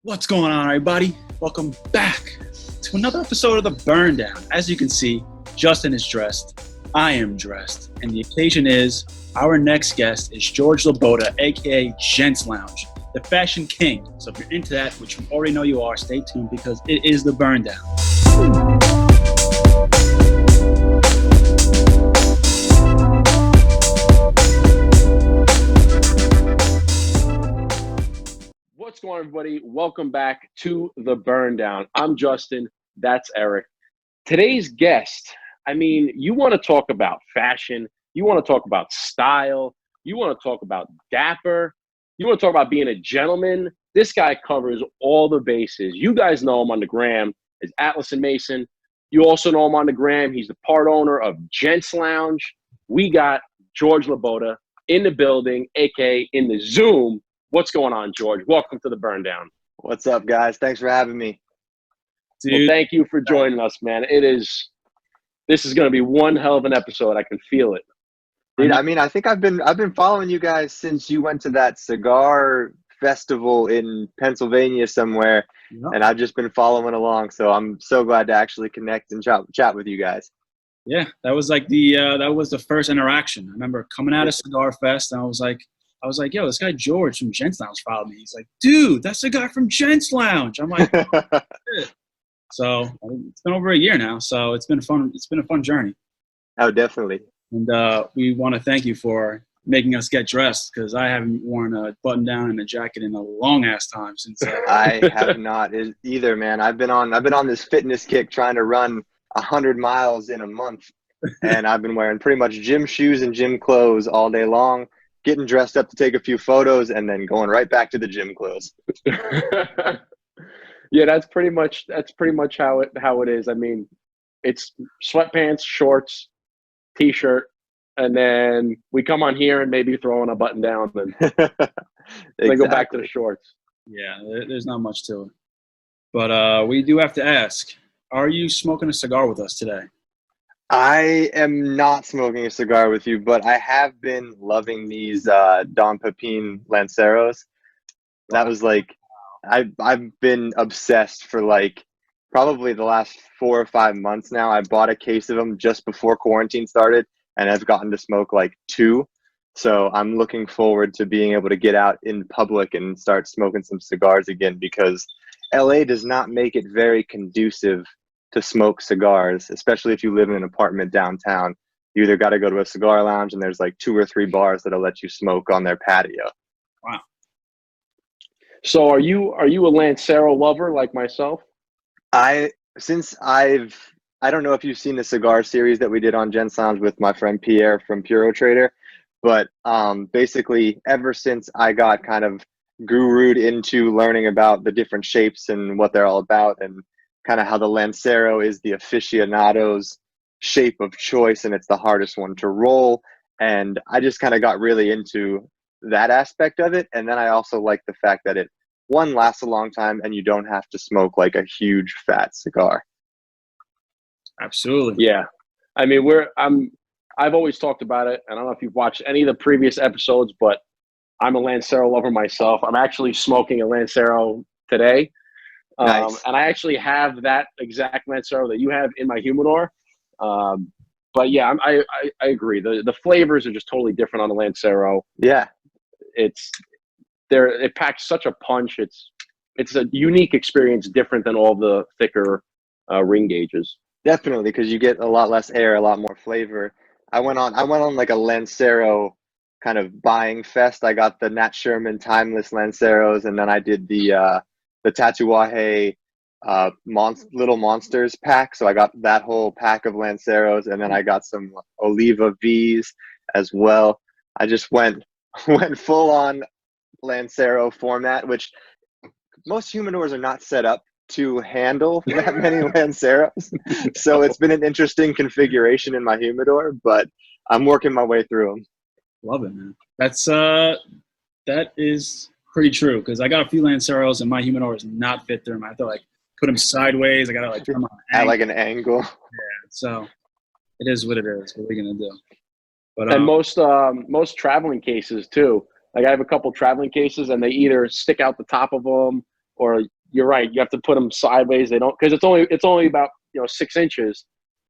What's going on, everybody? Welcome back to another episode of The Burn Down. As you can see, Justin is dressed, I am dressed, and the occasion is our next guest is George Laboda, aka Gents Lounge, the fashion king. So if you're into that, which we already know you are, stay tuned because it is The Burn Down. What's going on, everybody? Welcome back to The Burn Down. I'm Justin. That's Eric. Today's guest, you want to talk about fashion. You want to talk about style. You want to talk about dapper. You want to talk about being a gentleman. This guy covers all the bases. You guys know him on the gram as Atlas and Mason. You also know him on the gram. He's the part owner of Gents Lounge. We got George Laboda in the building, aka in the Zoom. What's going on, George? Welcome to The Burn Down. What's up, guys? Thanks for having me. Dude, well, thank you for joining us, man. This is going to be one hell of an episode. I can feel it. Dude, I think I've been following you guys since you went to that cigar festival in Pennsylvania somewhere, and I've just been following along. So I'm so glad to actually connect and chat with you guys. Yeah, that was like that was the first interaction. I remember coming out of Cigar Fest, and I was like, yo, this guy George from Gents Lounge followed me. He's like, dude, that's the guy from Gents Lounge. I'm like, shit. So it's been over a year now. So it's been fun. It's been a fun journey. Oh, definitely. And we want to thank you for making us get dressed because I haven't worn a button down and a jacket in a long ass time since. I have not either, man. I've been on this fitness kick trying to run 100 miles in a month, and I've been wearing pretty much gym shoes and gym clothes all day long. Getting dressed up to take a few photos and then going right back to the gym clothes. Yeah, that's pretty much how it is. I mean, it's sweatpants, shorts, t-shirt, and then we come on here and maybe throw on a button down and then go back to the shorts. Yeah, there's not much to it. But we do have to ask, are you smoking a cigar with us today? I am not smoking a cigar with you, but I have been loving these Don Pepin Lanceros. That was like, I've been obsessed for like probably the last 4 or 5 months now. I bought a case of them just before quarantine started, and I've gotten to smoke like 2. So I'm looking forward to being able to get out in public and start smoking some cigars again, because LA does not make it very conducive to smoke cigars, especially if you live in an apartment downtown. You either got to go to a cigar lounge, and there's like 2 or 3 bars that'll let you smoke on their patio. Wow. So are you a Lancero lover like myself? I don't know if you've seen the cigar series that we did on Gents Lounge with my friend Pierre from Puro Trader, but basically ever since I got kind of gurued into learning about the different shapes and what they're all about, and kind of how the Lancero is the aficionado's shape of choice and it's the hardest one to roll. And I just kind of got really into that aspect of it. And then I also like the fact that it, one, lasts a long time and you don't have to smoke like a huge fat cigar. Absolutely. Yeah. I mean, I've always talked about it. I don't know if you've watched any of the previous episodes, but I'm a Lancero lover myself. I'm actually smoking a Lancero today. Nice. And I actually have that exact Lancero that you have in my humidor. But yeah, I agree. The flavors are just totally different on the Lancero. Yeah. It packs such a punch. It's a unique experience, different than all the thicker ring gauges. Definitely, because you get a lot less air, a lot more flavor. I went on like a Lancero kind of buying fest. I got the Nat Sherman Timeless Lanceros, and then I did the Tatuaje Little Monsters pack. So I got that whole pack of Lanceros, and then I got some Oliva V's as well. I just went full on Lancero format, which most humidors are not set up to handle that many Lanceros. So it's been an interesting configuration in my humidor, but I'm working my way through them. Love it, man. That is pretty true, because I got a few Lanceros and my humidor is not fit through them. I have to like put them sideways. I got to like put them on at like an angle. Yeah, so it is what it is. What are we gonna do? But and most traveling cases too. Like I have a couple traveling cases, and they either stick out the top of them or you're right, you have to put them sideways. They don't, because it's only about 6 inches,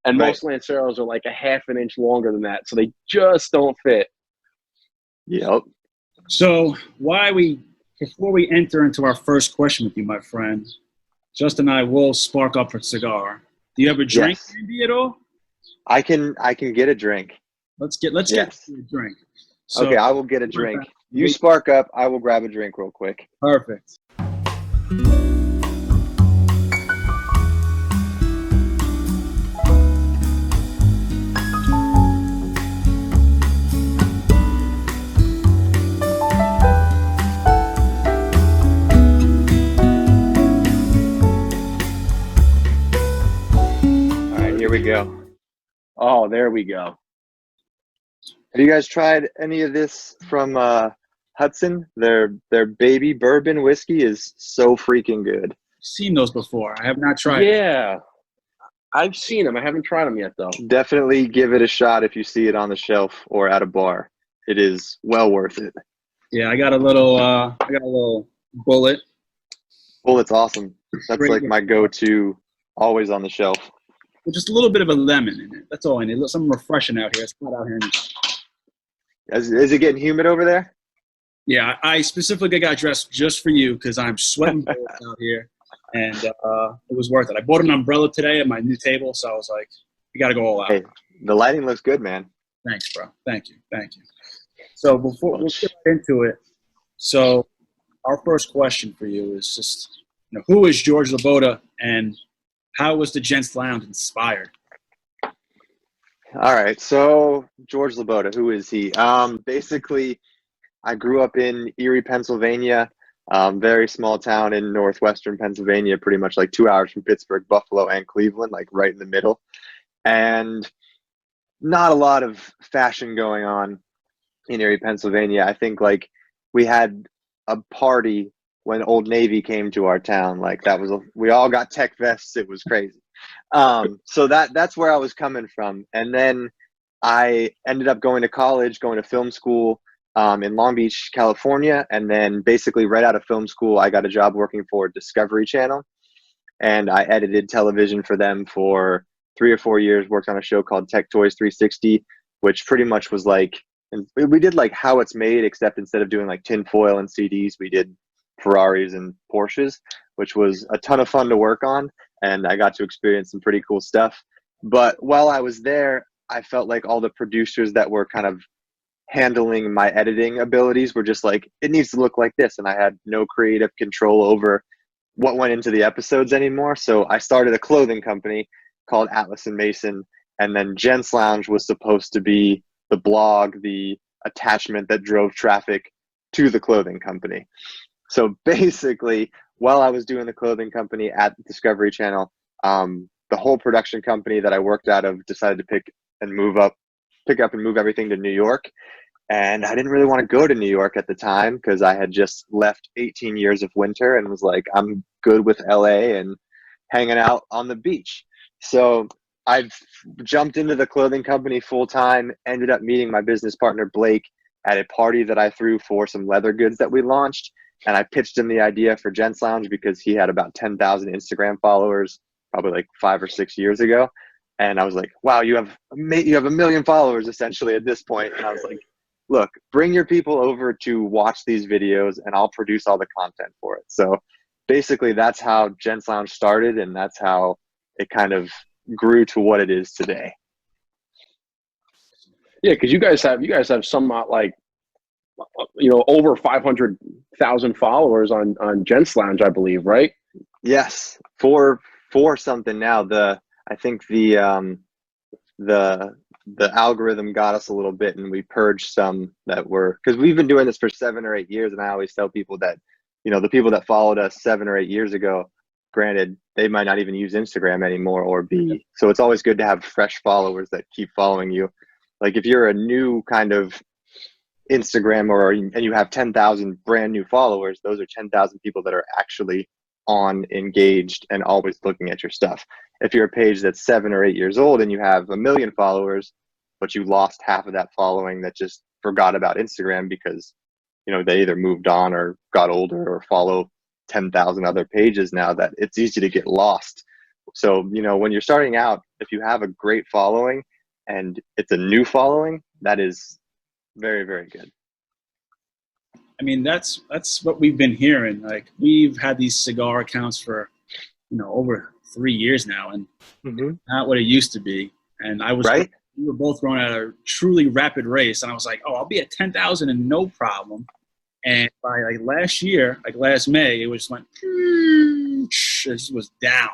and Right. most Lanceros are like a half an inch longer than that, so they just don't fit. Yep. So before we enter into our first question with you, my friend, Justin and I will spark up a cigar. Do you have a drink Yes. handy at all? I can get a drink. Let's get Yes. a drink. So, Okay, I will get a drink. You spark up, I will grab a drink real quick. Perfect. All right, here we go. Oh, there we go. Have you guys tried any of this from Hudson? Their baby bourbon whiskey is so freaking good. Seen those before. I have not tried. Yeah, I've seen them. I haven't tried them yet, though. Definitely give it a shot if you see it on the shelf or at a bar. It is well worth it. Yeah, I got a little bullet. Well, it's awesome. That's Great. like my go-to, always on the shelf. With just a little bit of a lemon in it. That's all I need. Something refreshing out here. It's hot out here. Is it getting humid over there? Yeah, I specifically got dressed just for you because I'm sweating bullets out here, and it was worth it. I bought an umbrella today at my new table, so I was like, "You got to go all out." Hey, the lighting looks good, man. Thanks, bro. Thank you. So before we'll get into it, so our first question for you is just, who is George Laboda, and how was the Gents Lounge inspired? All right, so George Laboda, who is he? Basically, I grew up in Erie, Pennsylvania, very small town in northwestern Pennsylvania, pretty much like 2 hours from Pittsburgh, Buffalo, and Cleveland, like right in the middle. And not a lot of fashion going on in Erie, Pennsylvania. I think like we had a party when Old Navy came to our town. Like we all got tech vests. It was crazy. So that's where I was coming from. And then I ended up going to college, going to film school in Long Beach, California. And then basically right out of film school, I got a job working for Discovery Channel. And I edited television for them for 3 or 4 years, worked on a show called Tech Toys 360, which pretty much was like, and we did like how it's made, except instead of doing like tin foil and CDs, we did Ferraris and Porsches, which was a ton of fun to work on. And I got to experience some pretty cool stuff. But while I was there, I felt like all the producers that were kind of handling my editing abilities were just like, it needs to look like this. And I had no creative control over what went into the episodes anymore. So I started a clothing company called Atlas and Mason. And then Gents Lounge was supposed to be the blog, the attachment that drove traffic to the clothing company. So basically, while I was doing the clothing company at the Discovery Channel, the whole production company that I worked out of decided to pick up and move everything to New York. And I didn't really want to go to New York at the time because I had just left 18 years of winter and was like, I'm good with LA and hanging out on the beach. So I jumped into the clothing company full time, ended up meeting my business partner, Blake, at a party that I threw for some leather goods that we launched. And I pitched him the idea for Gents Lounge because he had about 10,000 Instagram followers, probably like 5 or 6 years ago. And I was like, wow, you have 1 million followers essentially at this point. And I was like, look, bring your people over to watch these videos and I'll produce all the content for it. So basically that's how Gents Lounge started, and that's how it kind of grew to what it is today. Yeah, because you guys have some like, over 500,000 followers on Gents Lounge, I believe, right? Yes, for something now. I think the algorithm got us a little bit, and we purged some that were, because we've been doing this for 7 or 8 years, and I always tell people that, the people that followed us 7 or 8 years ago, granted, they might not even use Instagram anymore or be. So it's always good to have fresh followers that keep following you. Like if you're a new kind of Instagram and you have 10,000 brand new followers, those are 10,000 people that are actually on, engaged, and always looking at your stuff. If you're a page that's 7 or 8 years old and you have 1 million followers, but you lost half of that following that just forgot about Instagram because, they either moved on or got older or follow 10,000 other pages now that it's easy to get lost. So, you know, when you're starting out, if you have a great following and it's a new following, that is very, very good. I mean, that's what we've been hearing. Like, we've had these cigar accounts for, you know, over 3 years now, and not what it used to be. And I was right. We were both growing at a truly rapid race, and I was like, oh, I'll be at 10,000 and no problem. And by like last year, like last May, it was went, it just was down.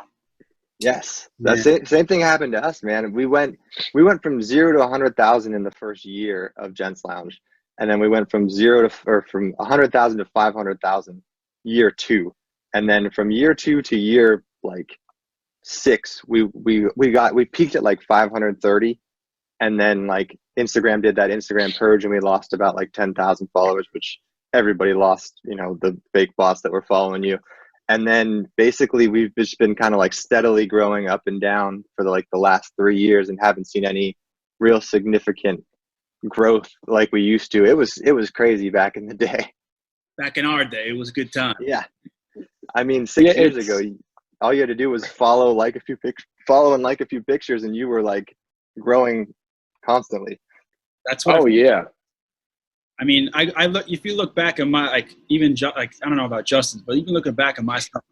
Yes, the same thing happened to us, man. We went from 0 to 100,000 in the first year of Gents Lounge, and then we went from from 100,000 to 500,000 year 2, and then from year 2 to year like 6, we peaked at like 530, and then like Instagram did that Instagram purge, and we lost about like 10,000 followers, which everybody lost, you know, the fake bots that were following you. And then basically we've just been kind of like steadily growing up and down for the last 3 years, and haven't seen any real significant growth like we used to. It was crazy back in the day. Back in our day, it was a good time. Yeah. I mean, 6 years ago, all you had to do was follow and like a few pictures, and you were like growing constantly. That's what. Oh, yeah. I mean, I look. If you look back at my I don't know about Justin's, but even looking back at my stuff,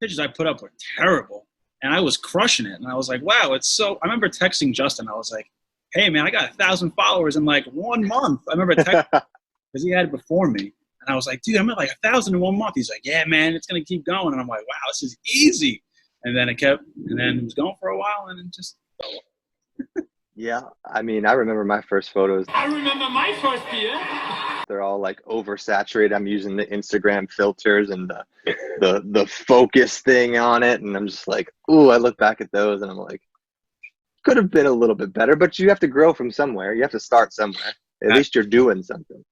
pictures I put up were terrible, and I was crushing it. And I was like, wow, it's so. I remember texting Justin. I was like, hey man, I got 1,000 followers in like 1 month. I remember texting because he had it before me, and I was like, dude, I'm at like 1,000 in 1 month. He's like, yeah, man, it's gonna keep going. And I'm like, wow, this is easy. And then it was going for a while, and it just. Yeah, I mean, I remember my first photos. I remember my first beer. They're all like oversaturated. I'm using the Instagram filters and the focus thing on it, and I'm just like, ooh, I look back at those and I'm like, could have been a little bit better, but you have to grow from somewhere. You have to start somewhere. At least you're doing something.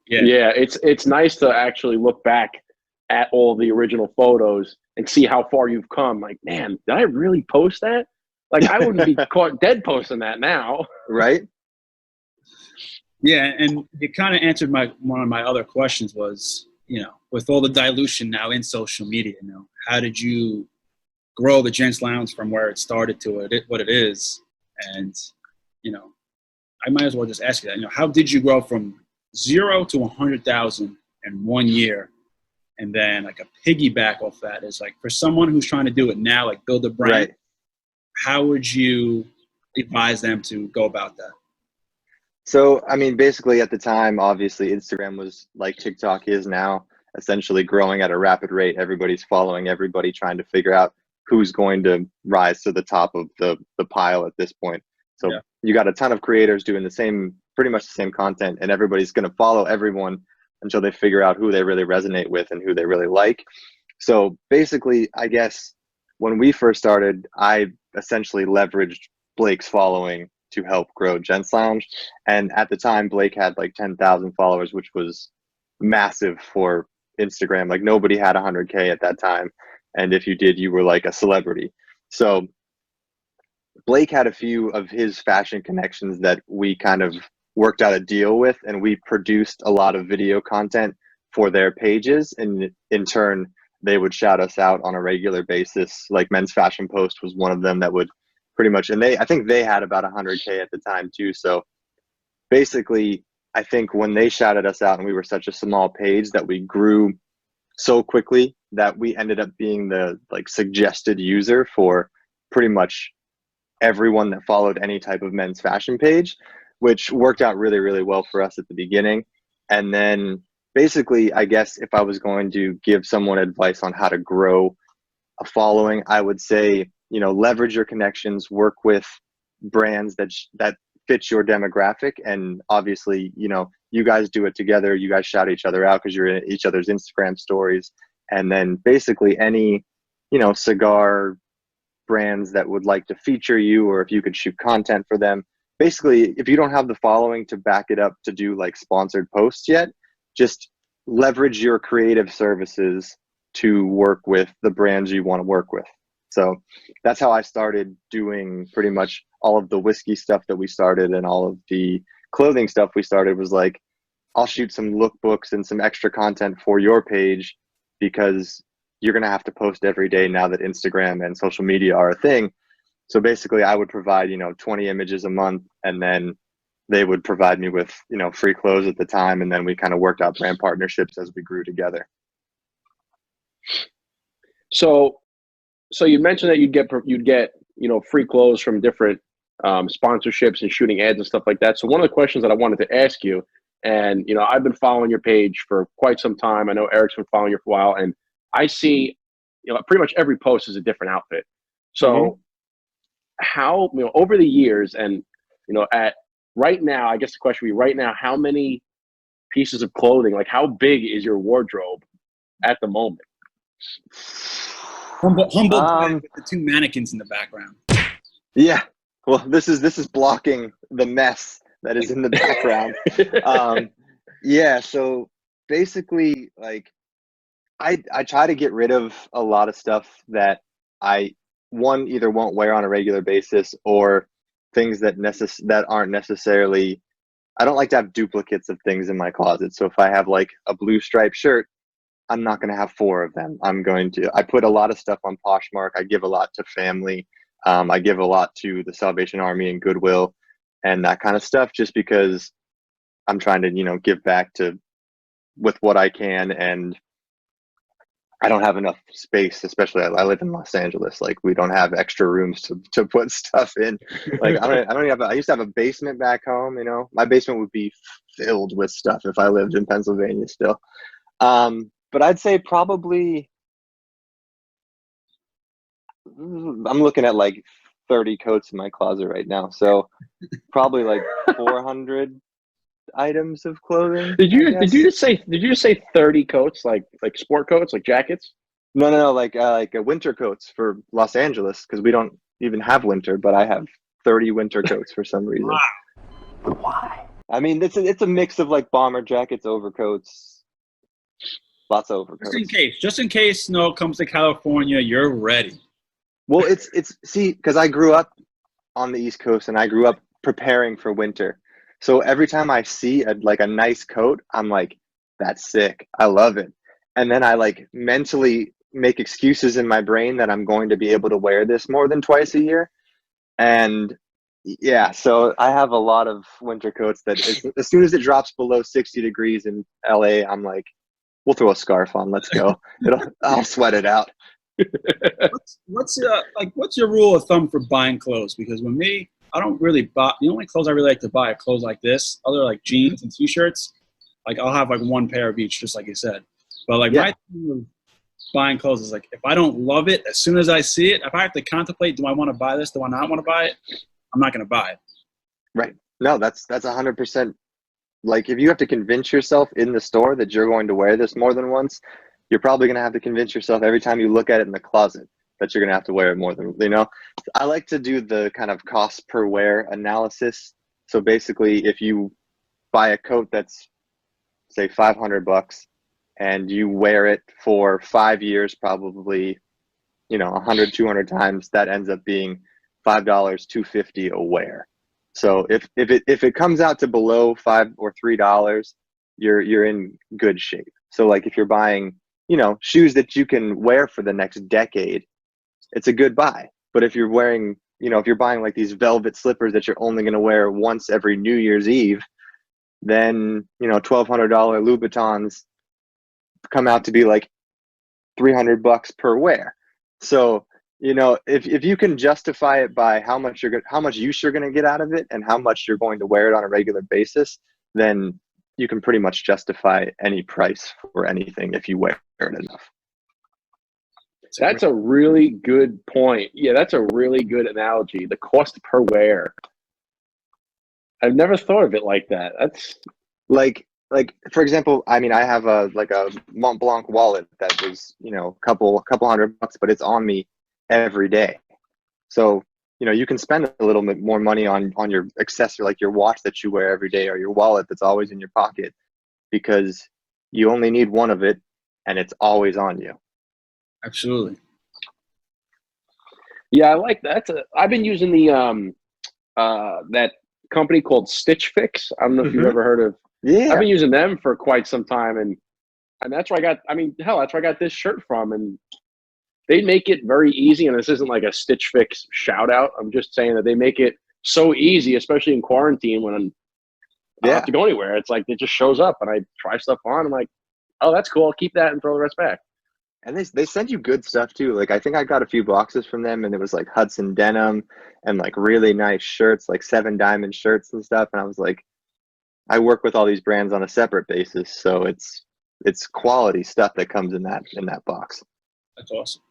Yeah, it's nice to actually look back at all the original photos and see how far you've come. Like, man, did I really post that? Like, I wouldn't be caught dead posting that now. Right? Yeah, and you kind of answered one of my other questions was, you know, with all the dilution now in social media, you know, how did you grow the Gents Lounge from where it started to what it is? And, you know, I might as well just ask you that. You know, how did you grow from 0 to 100,000 in 1 year? And then like a piggyback off that is like, for someone who's trying to do it now, like build a brand, right. How would you advise them to go about that? So, I mean, basically at the time, obviously Instagram was like TikTok is now, essentially growing at a rapid rate. Everybody's following everybody, trying to figure out who's going to rise to the top of the pile at this point. So you got a ton of creators doing pretty much the same content, and everybody's going to follow everyone until they figure out who they really resonate with and who they really like. So basically, I guess when we first started, I essentially leveraged Blake's following to help grow Gents Lounge. And at the time, Blake had like 10,000 followers, which was massive for Instagram. Like, nobody had 100K at that time. And if you did, you were like a celebrity. So Blake had a few of his fashion connections that we kind of worked out a deal with, and we produced a lot of video content for their pages. And in turn, they would shout us out on a regular basis. Like Men's Fashion Post was one of them that would pretty much, and I think they had about 100K at the time too. So basically, I think when they shouted us out and we were such a small page that we grew so quickly that we ended up being the like suggested user for pretty much everyone that followed any type of men's fashion page, which worked out really, really well for us at the beginning. And then basically, I guess if I was going to give someone advice on how to grow a following, I would say, you know, leverage your connections, work with brands that fit your demographic. And obviously, you know, you guys do it together. You guys shout each other out because you're in each other's Instagram stories. And then basically any, you know, cigar brands that would like to feature you, or if you could shoot content for them. Basically, if you don't have the following to back it up to do like sponsored posts yet, just leverage your creative services to work with the brands you want to work with. So that's how I started doing pretty much all of the whiskey stuff that we started, and all of the clothing stuff we started was like, I'll shoot some lookbooks and some extra content for your page, because you're going to have to post every day now that Instagram and social media are a thing. So basically I would provide, 20 images a month, and then they would provide me with, free clothes at the time. And then we kind of worked out brand partnerships as we grew together. So you mentioned that you'd get, free clothes from different sponsorships and shooting ads and stuff like that. So one of the questions that I wanted to ask you, and, I've been following your page for quite some time. I know Eric's been following you for a while, and I see, pretty much every post is a different outfit. So how, over the years and, at right now, I guess the question would be right now, how many pieces of clothing, like how big is your wardrobe at the moment? Humble with the two mannequins in the background. Yeah. Well, this is blocking the mess that is in the background. Yeah. So basically, like, I try to get rid of a lot of stuff that I either won't wear on a regular basis, or things that aren't necessarily. I don't like to have duplicates of things in my closet. So if I have like a blue striped shirt, I'm not going to have 4 of them. I put a lot of stuff on Poshmark. I give a lot to family. I give a lot to the Salvation Army and Goodwill and that kind of stuff, just because I'm trying to, give back with what I can. And I don't have enough space, especially I live in Los Angeles. Like, we don't have extra rooms to put stuff in. Like, I used to have a basement back home, my basement would be filled with stuff if I lived in Pennsylvania still. But I'd say probably, I'm looking at like 30 coats in my closet right now. So probably like 400 items of clothing. Did you just say 30 coats, like sport coats, like jackets? No, like winter coats for Los Angeles, because we don't even have winter, but I have 30 winter coats for some reason. Wow. Why? I mean, it's a mix of like bomber jackets, overcoats. Lots of overcoats. Just in case snow comes to California, you're ready. Well, see, because I grew up on the East Coast and I grew up preparing for winter. So every time I see a nice coat, I'm like, that's sick. I love it. And then I like mentally make excuses in my brain that I'm going to be able to wear this more than twice a year. And yeah, so I have a lot of winter coats that as soon as it drops below 60 degrees in LA, I'm like, we'll throw a scarf on. Let's go. I'll sweat it out. What's your rule of thumb for buying clothes? Because with me, I don't really buy. The only clothes I really like to buy are clothes like this. Other like jeans and t-shirts. Like, I'll have like one pair of each, just like you said. But like, my thing of buying clothes is like, if I don't love it, as soon as I see it, if I have to contemplate, do I want to buy this? Do I not want to buy it? I'm not going to buy it. Right. No, that's 100%. Like, if you have to convince yourself in the store that you're going to wear this more than once, you're probably going to have to convince yourself every time you look at it in the closet that you're going to have to wear it more than, I like to do the kind of cost per wear analysis. So basically, if you buy a coat that's, say, $500 and you wear it for 5 years, probably, 100, 200 times, that ends up being $5, $2.50 a wear. So if it comes out to below $5 or $3, you're in good shape. So like, if you're buying, shoes that you can wear for the next decade, it's a good buy. But if you're wearing, if you're buying like these velvet slippers that you're only going to wear once every New Year's Eve, then, $1,200 Louboutins come out to be like $300 per wear. So, if you can justify it by how much use you're going to get out of it and how much you're going to wear it on a regular basis, then you can pretty much justify any price for anything if you wear it enough. That's a really good point. Yeah, that's a really good analogy. The cost per wear. I've never thought of it like that. That's like for example, I meay have a Mont Blanc wallet that was, a couple $100, but it's on me every day. So, you can spend a little bit more money on your accessory, like your watch that you wear every day, or your wallet that's always in your pocket, because you only need one of it and it's always on you. Absolutely. Yeah, I like that. I've been using the that company called Stitch Fix. I don't know if you've ever heard of. Yeah, I've been using them for quite some time, and And that's where I got, I mean, hell, that's where I got this shirt from. And they make it very easy. And this isn't like a Stitch Fix shout out. I'm just saying that they make it so easy, especially in quarantine when I don't have to go anywhere. It's like it just shows up and I try stuff on. I'm like, oh, that's cool. I'll keep that and throw the rest back. And they send you good stuff too. Like I think I got a few boxes from them, and it was like Hudson denim and like really nice shirts, like 7 Diamond shirts and stuff. And I was like, I work with all these brands on a separate basis, so it's quality stuff that comes in that box. That's awesome.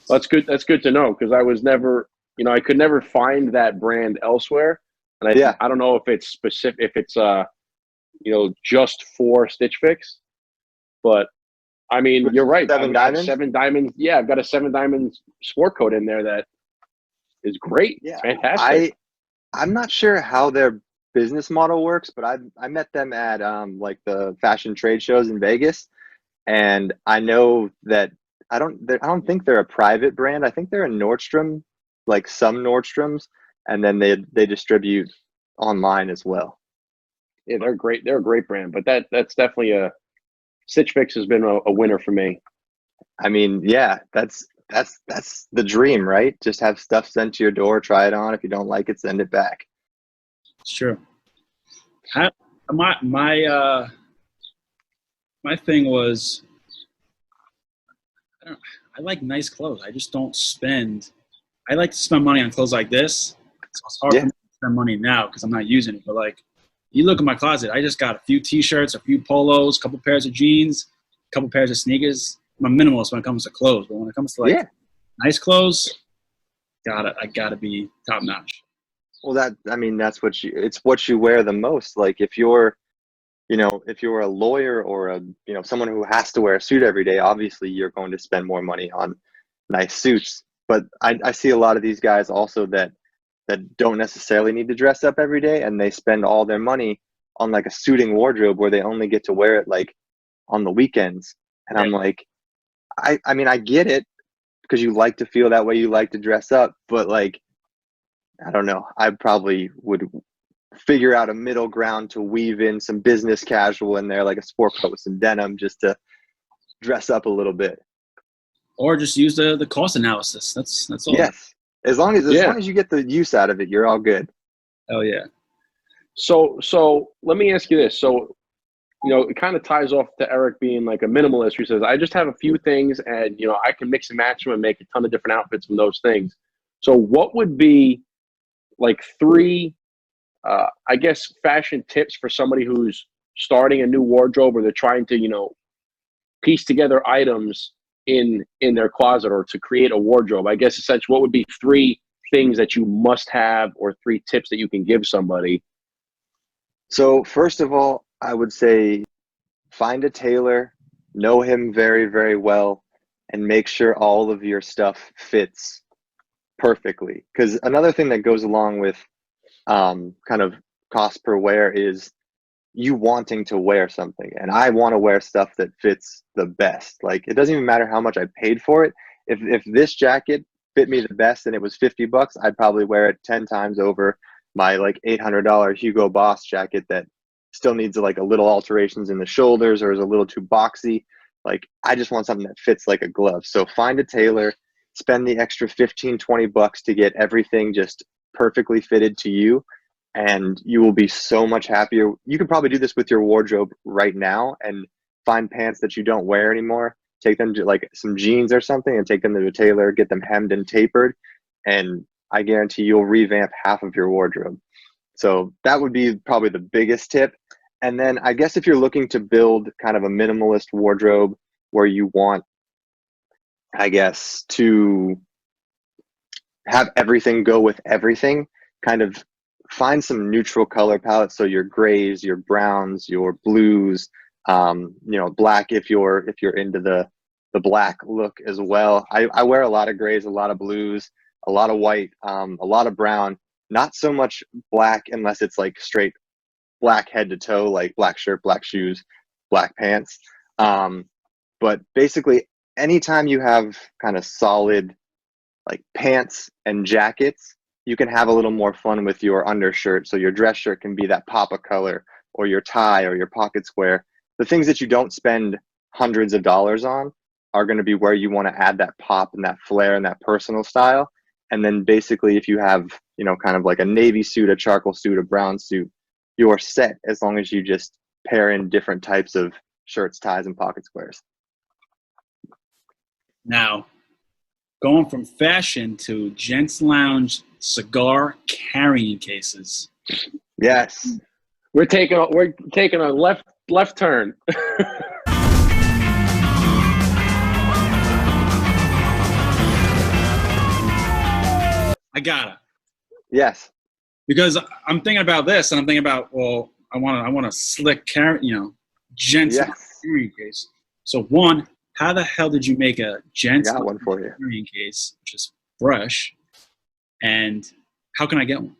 Well, that's good. That's good to know, because I was never, you know, I could never find that brand elsewhere. And I don't know if it's specific, if it's you know, just for Stitch Fix, but I mean, you're right. 7 Diamond? 7 Diamond. Yeah, I've got a 7 Diamond sport coat in there that is great. Yeah, it's fantastic. I'm not sure how their business model works, but I met them at like the fashion trade shows in Vegas, and I know that I don't think they're a private brand. I think they're a Nordstrom, like some Nordstroms, and then they distribute online as well. Yeah, they're great. They're a great brand, but that's definitely a Stitch Fix has been a winner for me. I mean, yeah, that's the dream, right? Just have stuff sent to your door, try it on. If you don't like it, send it back. It's true. My thing was, I like nice clothes. I just don't spend. I like to spend money on clothes like this. So it's hard for me to spend money now because I'm not using it. But like, you look at my closet, I just got a few T-shirts, a few polos, a couple pairs of jeans, a couple pairs of sneakers. I'm a minimalist when it comes to clothes, but when it comes to like nice clothes, I gotta be top notch. Well, that's it's what you wear the most. Like if you're a lawyer or someone who has to wear a suit every day, obviously you're going to spend more money on nice suits. But I see a lot of these guys also that don't necessarily need to dress up every day, and they spend all their money on like a suiting wardrobe where they only get to wear it like on the weekends. And I'm like, I mean, I get it because you like to feel that way, you like to dress up, but like, I don't know, I probably would figure out a middle ground to weave in some business casual in there, like a sport coat with some denim, just to dress up a little bit. Or just use the cost analysis. That's all. Yes. As long as you get the use out of it, you're all good. Oh yeah. So let me ask you this. So, you know, it kind of ties off to Eric being like a minimalist who says, I just have a few things and, you know, I can mix and match them and make a ton of different outfits from those things. So what would be like 3, I guess, fashion tips for somebody who's starting a new wardrobe, or they're trying to, you know, piece together items in their closet or to create a wardrobe? I guess essentially what would be 3 things that you must have, or 3 tips that you can give somebody? So first of all, I would say find a tailor, know him very, very well, and make sure all of your stuff fits perfectly. Because another thing that goes along with kind of cost per wear is you wanting to wear something. And I want to wear stuff that fits the best. Like, it doesn't even matter how much I paid for it. If this jacket fit me the best and it was $50, I'd probably wear it 10 times over my like $800 Hugo Boss jacket that still needs like a little alterations in the shoulders or is a little too boxy. Like, I just want something that fits like a glove. So find a tailor, spend the extra $15-20 to get everything just perfectly fitted to you, and you will be so much happier. You can probably do this with your wardrobe right now and find pants that you don't wear anymore, take them to like some jeans or something and take them to a tailor, get them hemmed and tapered, and I guarantee you'll revamp half of your wardrobe. So that would be probably the biggest tip. And then I guess if you're looking to build kind of a minimalist wardrobe where you want, I guess, to have everything go with everything, kind of find some neutral color palettes. So your grays, your browns, your blues, black if you're into the black look as well. I wear a lot of grays, a lot of blues, a lot of white, a lot of brown, not so much black unless it's like straight black head to toe, like black shirt, black shoes, black pants. But basically anytime you have kind of solid like pants and jackets, you can have a little more fun with your undershirt. So your dress shirt can be that pop of color, or your tie or your pocket square. The things that you don't spend hundreds of dollars on are going to be where you want to add that pop and that flair and that personal style. And then basically if you have, you know, kind of like a navy suit, a charcoal suit, a brown suit, you're set as long as you just pair in different types of shirts, ties, and pocket squares. Now, going from fashion to Gents Lounge cigar carrying cases. Yes. We're taking a left turn. I gotta. Yes. Because I'm thinking about this, and I'm thinking about, well, I want a slick Gents Yes. carrying case. So one, how the hell did you make a Gents Got one for you. carrying case, which is fresh, and how can I get one?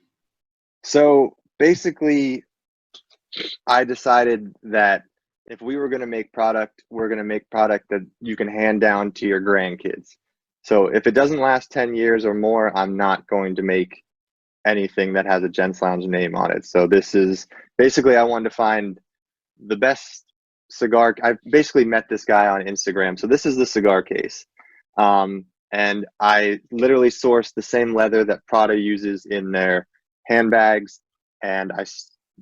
So basically, I decided that if we were going to make product, we're going to make product that you can hand down to your grandkids. So if it doesn't last 10 years or more, I'm not going to make anything that has a Gents Lounge name on it. So this is basically, I wanted to find the best cigar. I basically met this guy on Instagram. So this is the cigar case. And I literally sourced the same leather that Prada uses in their handbags. And I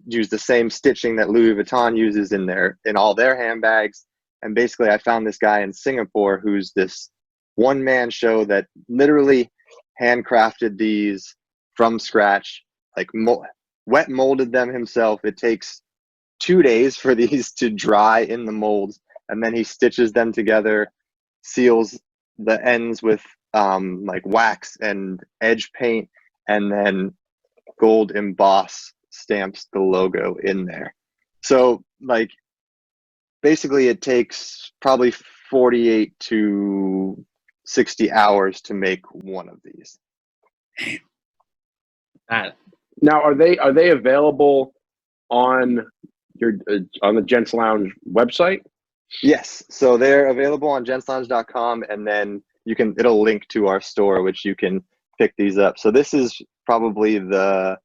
used the same stitching that Louis Vuitton uses in all their handbags. And basically I found this guy in Singapore who's this one-man show that literally handcrafted these from scratch, like wet molded them himself. It takes 2 days for these to dry in the molds, and then he stitches them together, seals the ends with like wax and edge paint, and then gold emboss stamps the logo in there. So like basically it takes probably 48 to 60 hours to make one of these. Now, are they available on on the Gents Lounge website? Yes, so they're available on gentslounge.com, and then it'll link to our store, which you can pick these up. So this is probably the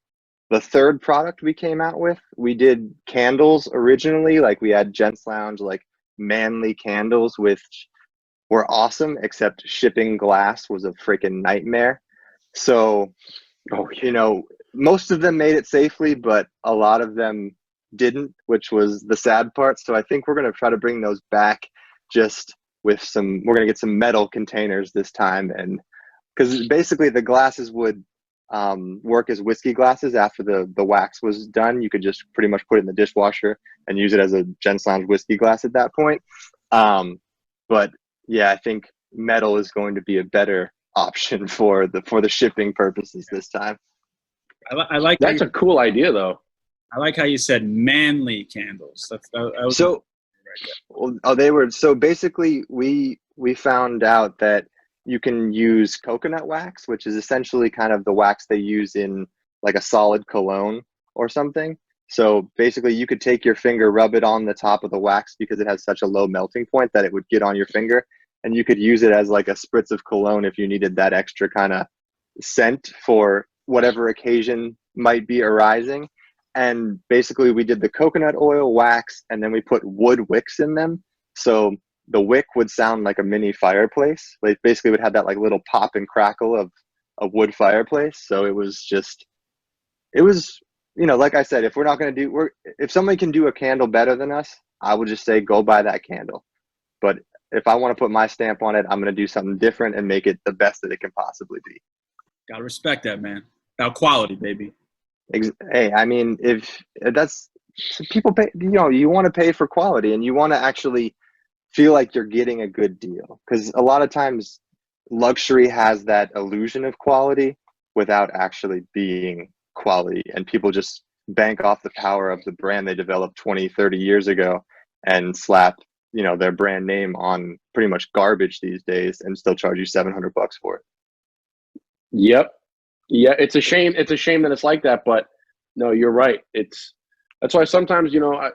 third product we came out with. We did candles originally, like we had Gents Lounge like manly candles, which were awesome, except shipping glass was a freaking nightmare. So, you know, most of them made it safely, but a lot of them didn't, which was the sad part. So I think we're going to try to bring those back, just with we're going to get some metal containers this time. And because basically the glasses would work as whiskey glasses after the wax was done. You could just pretty much put it in the dishwasher and use it as a Gents Lounge whiskey glass at that point. But yeah, I think metal is going to be a better option for the shipping purposes this time. I like that's a cool idea, though. I like how you said manly candles. That was so. So basically, we found out that you can use coconut wax, which is essentially kind of the wax they use in like a solid cologne or something. So basically, you could take your finger, rub it on the top of the wax because it has such a low melting point that it would get on your finger, and you could use it as like a spritz of cologne if you needed that extra kind of scent for whatever occasion might be arising. And basically we did the coconut oil, wax, and then we put wood wicks in them. So the wick would sound like a mini fireplace. Like basically would have that like little pop and crackle of a wood fireplace. So it was, you know, like I said, if we're not going to if somebody can do a candle better than us, I would just say, go buy that candle. But if I want to put my stamp on it, I'm going to do something different and make it the best that it can possibly be. Gotta respect that, man. About quality, baby. Hey, I mean, if that's people pay, you know, you want to pay for quality and you want to actually feel like you're getting a good deal, because a lot of times luxury has that illusion of quality without actually being quality, and people just bank off the power of the brand they developed 20, 30 years ago and slap, you know, their brand name on pretty much garbage these days and still charge you $700 for it. Yep. Yeah, it's a shame. It's a shame that it's like that, but no, you're right. That's why sometimes, you know,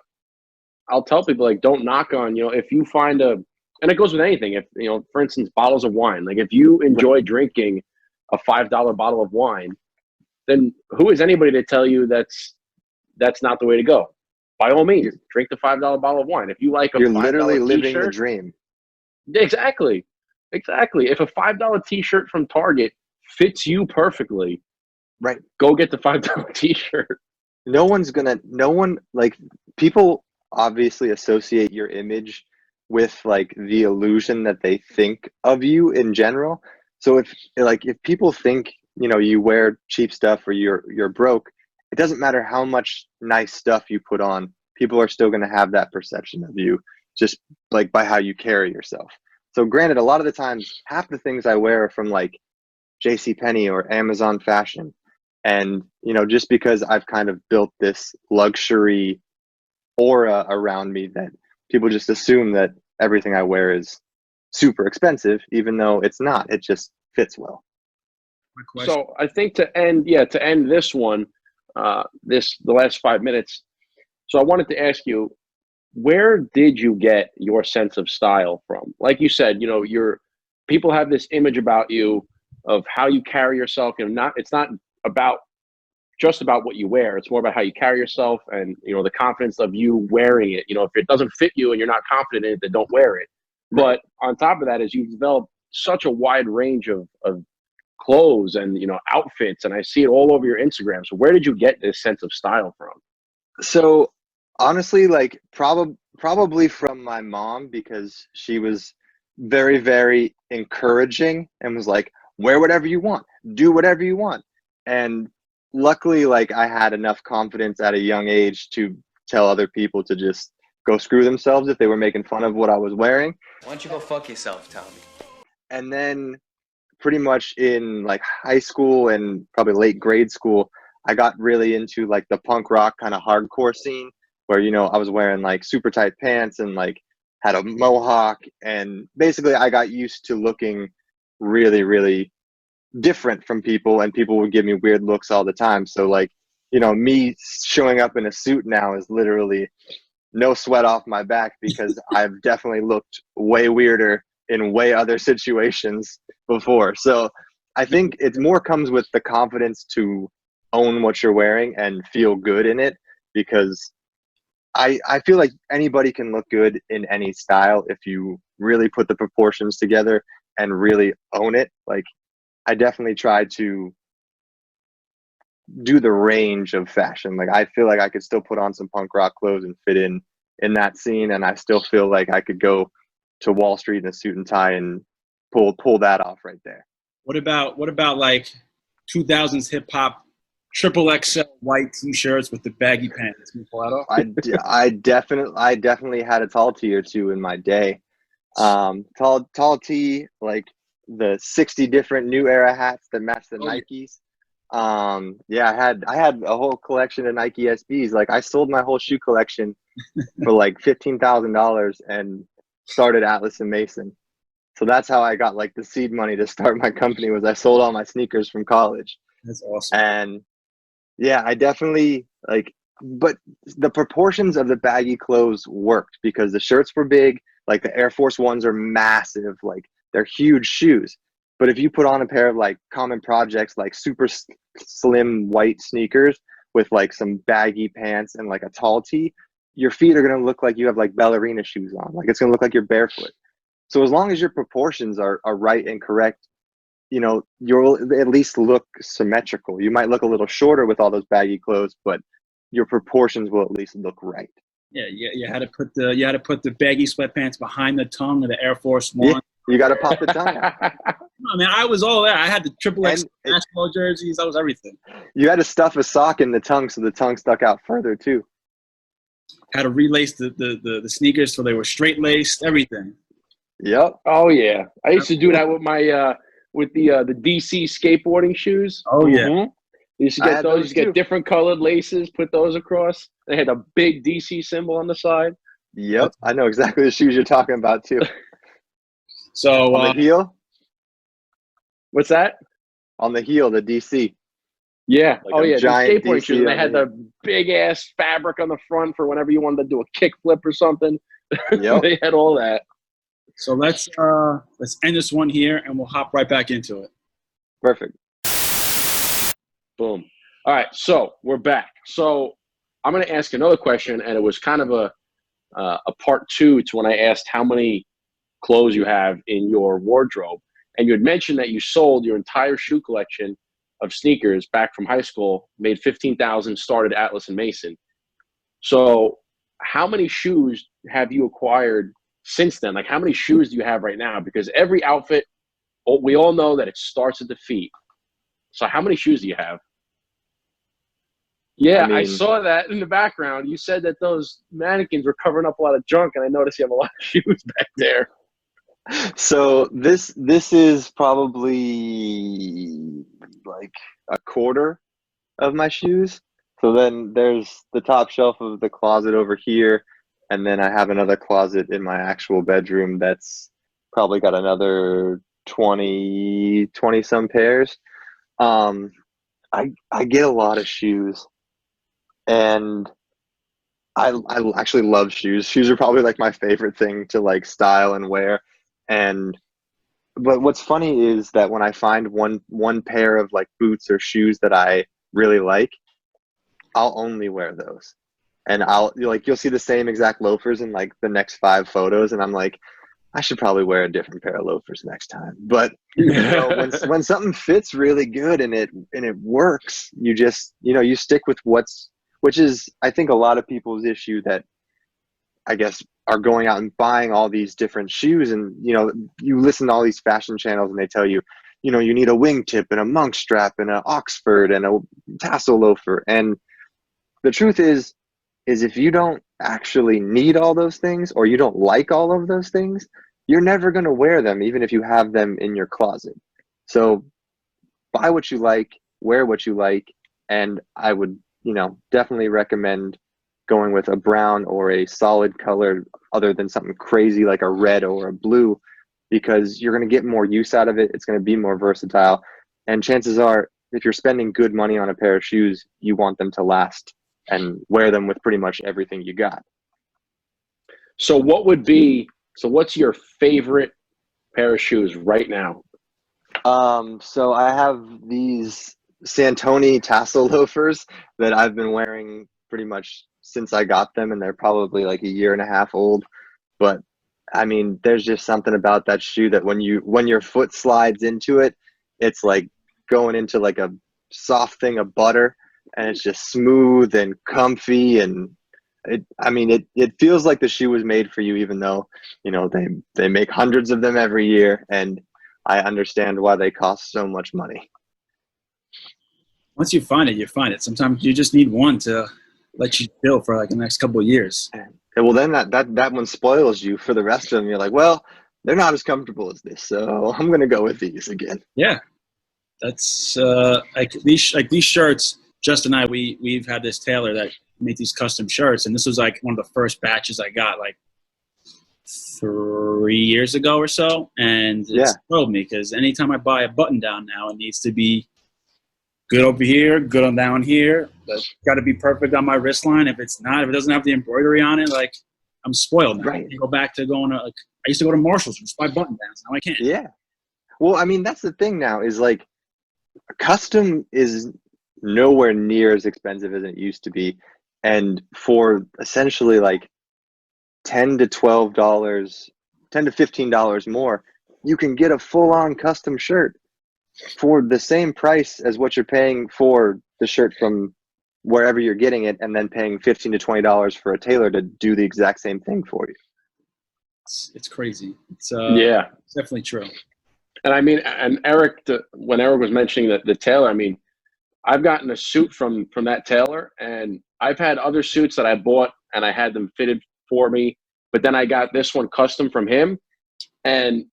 I'll tell people, like, don't knock on, you know, if you find and it goes with anything. If, you know, for instance, bottles of wine, like if you enjoy drinking a $5 bottle of wine, then who is anybody to tell you that's not the way to go? by all means, drink the $5 bottle of wine. If you like a You're $5 literally living the t-shirt, dream. exactly. If a $5 t-shirt from Target fits you perfectly, Right. go get the $5 t-shirt. No one, like, people obviously associate your image with like the illusion that they think of you in general. So if people think, you wear cheap stuff or you're broke, it doesn't matter how much nice stuff you put on, people are still going to have that perception of you just like by how you carry yourself. So granted, a lot of the times, half the things I wear are from like JCPenney or Amazon fashion. And, just because I've kind of built this luxury aura around me that people just assume that everything I wear is super expensive, even though it's not. It just fits well. So I think to end this one, the last 5 minutes. So I wanted to ask you, where did you get your sense of style from? Like you said, people have this image about you of how you carry yourself, it's not just about what you wear. It's more about how you carry yourself and, the confidence of you wearing it. If it doesn't fit you and you're not confident in it, then don't wear it. But on top of that is you've developed such a wide range of clothes and, outfits, and I see it all over your Instagram. So where did you get this sense of style from? So honestly, like probably from my mom, because she was very, very encouraging and was like, wear whatever you want, do whatever you want. And luckily, like, I had enough confidence at a young age to tell other people to just go screw themselves if they were making fun of what I was wearing. Why don't you go fuck yourself, Tommy? And then pretty much in like high school and probably late grade school, I got really into like the punk rock kind of hardcore scene where, I was wearing like super tight pants and like had a mohawk. And basically I got used to looking really, really different from people, and people would give me weird looks all the time. So like, me showing up in a suit now is literally no sweat off my back, because I've definitely looked way weirder in way other situations before. So I think it more comes with the confidence to own what you're wearing and feel good in it, because I feel like anybody can look good in any style if you really put the proportions together and really own it. Like, I definitely try to do the range of fashion. Like, I feel like I could still put on some punk rock clothes and fit in that scene, and I still feel like I could go to Wall Street in a suit and tie and pull that off right there. What about like 2000s hip hop triple XL white t-shirts with the baggy pants? Can you pull that off? I definitely had a tall tee or two in my day. Tall tee, like the 60 different new era hats that match the Nikes. Yeah, I had a whole collection of Nike SBs. Like, I sold my whole shoe collection for like $15,000 and started Atlas and Mason. So that's how I got like the seed money to start my company, was I sold all my sneakers from college. That's awesome. And yeah, I definitely but the proportions of the baggy clothes worked because the shirts were big. Like, the Air Force Ones are massive. Like, they're huge shoes. But if you put on a pair of like Common Projects, like super slim white sneakers with like some baggy pants and like a tall tee, your feet are going to look like you have like ballerina shoes on. Like, it's going to look like you're barefoot. So as long as your proportions are right and correct, you'll at least look symmetrical. You might look a little shorter with all those baggy clothes, but your proportions will at least look right. Yeah, you had to put the baggy sweatpants behind the tongue of the Air Force One. Yeah, you got to pop the tongue out. No, man, I was all there. I had the triple X basketball jerseys. That was everything. You had to stuff a sock in the tongue so the tongue stuck out further too. Had to relace the sneakers so they were straight laced. Everything. Yep. Oh yeah, I used to do that with my with the DC skateboarding shoes. Oh yeah. Mm-hmm. You used to get those. You used to get different colored laces. Put those across. They had a big DC symbol on the side. Yep, I know exactly the shoes you're talking about too. So on the heel. What's that? On the heel, the DC. Yeah. Like the giant skateboarding DC shoes. They had the big ass fabric on the front for whenever you wanted to do a kick flip or something. Yep. They had all that. So let's end this one here, and we'll hop right back into it. Perfect. Boom. All right, so we're back. So I'm going to ask another question, and it was kind of a part two to when I asked how many clothes you have in your wardrobe. And you had mentioned that you sold your entire shoe collection of sneakers back from high school, made $15,000, started Atlas and Mason. So how many shoes have you acquired since then? Like, how many shoes do you have right now? Because every outfit, we all know that it starts at the feet. So how many shoes do you have? Yeah, I saw that in the background. You said that those mannequins were covering up a lot of junk, and I noticed you have a lot of shoes back there. So this is probably like a quarter of my shoes. So then there's the top shelf of the closet over here, and then I have another closet in my actual bedroom that's probably got another 20 some pairs. I get a lot of shoes, and I actually love shoes. Shoes are probably like my favorite thing to like style and wear. But what's funny is that when I find one pair of like boots or shoes that I really like, I'll only wear those. And you'll see the same exact loafers in like the next 5 photos, and I'm like, I should probably wear a different pair of loafers next time. But you know, when something fits really good and it works, you just, you know, you stick with which is, I think, a lot of people's issue, that I guess are going out and buying all these different shoes. And, you know, you listen to all these fashion channels and they tell you, you know, you need a wingtip and a monk strap and an Oxford and a tassel loafer. And the truth is if you don't actually need all those things, or you don't like all of those things, you're never going to wear them, even if you have them in your closet. So buy what you like, wear what you like. And I would, you know, definitely recommend going with a brown or a solid color other than something crazy like a red or a blue, because you're going to get more use out of it. It's going to be more versatile. And chances are, if you're spending good money on a pair of shoes, you want them to last and wear them with pretty much everything you got. So what's your favorite pair of shoes right now? So I have these Santoni tassel loafers that I've been wearing pretty much since I got them, and they're probably like a year and a half old. But I mean, there's just something about that shoe that when your foot slides into it, it's like going into like a soft thing of butter, and it's just smooth and comfy. And it feels like the shoe was made for you, even though, you know, they make hundreds of them every year, and I understand why they cost so much money. Once you find it, you find it. Sometimes you just need one to let you chill for like the next couple of years. And well, then that one spoils you for the rest of them. You're like, well, they're not as comfortable as this, so I'm gonna go with these again. Yeah, that's like these shirts. Justin and I, we've had this tailor that made these custom shirts, and this was like one of the first batches I got like 3 years ago or so, and it's thrilled me, because anytime I buy a button down now, it needs to be good over here, good on down here. That's got to be perfect on my wrist line. If it doesn't have the embroidery on it, like, I'm spoiled now. Right. I go back to going to, like, I used to go to Marshall's and just buy button downs. Now I can't. Yeah. Well, I mean, that's the thing now, is like, custom is nowhere near as expensive as it used to be. And for essentially like $10 to $15 more, you can get a full-on custom shirt for the same price as what you're paying for the shirt from wherever you're getting it, and then paying $15 to $20 for a tailor to do the exact same thing for you. It's crazy. It's definitely true. And I mean, and Eric, when Eric was mentioning the tailor, I mean, I've gotten a suit from that tailor, and I've had other suits that I bought and I had them fitted for me, but then I got this one custom from him, and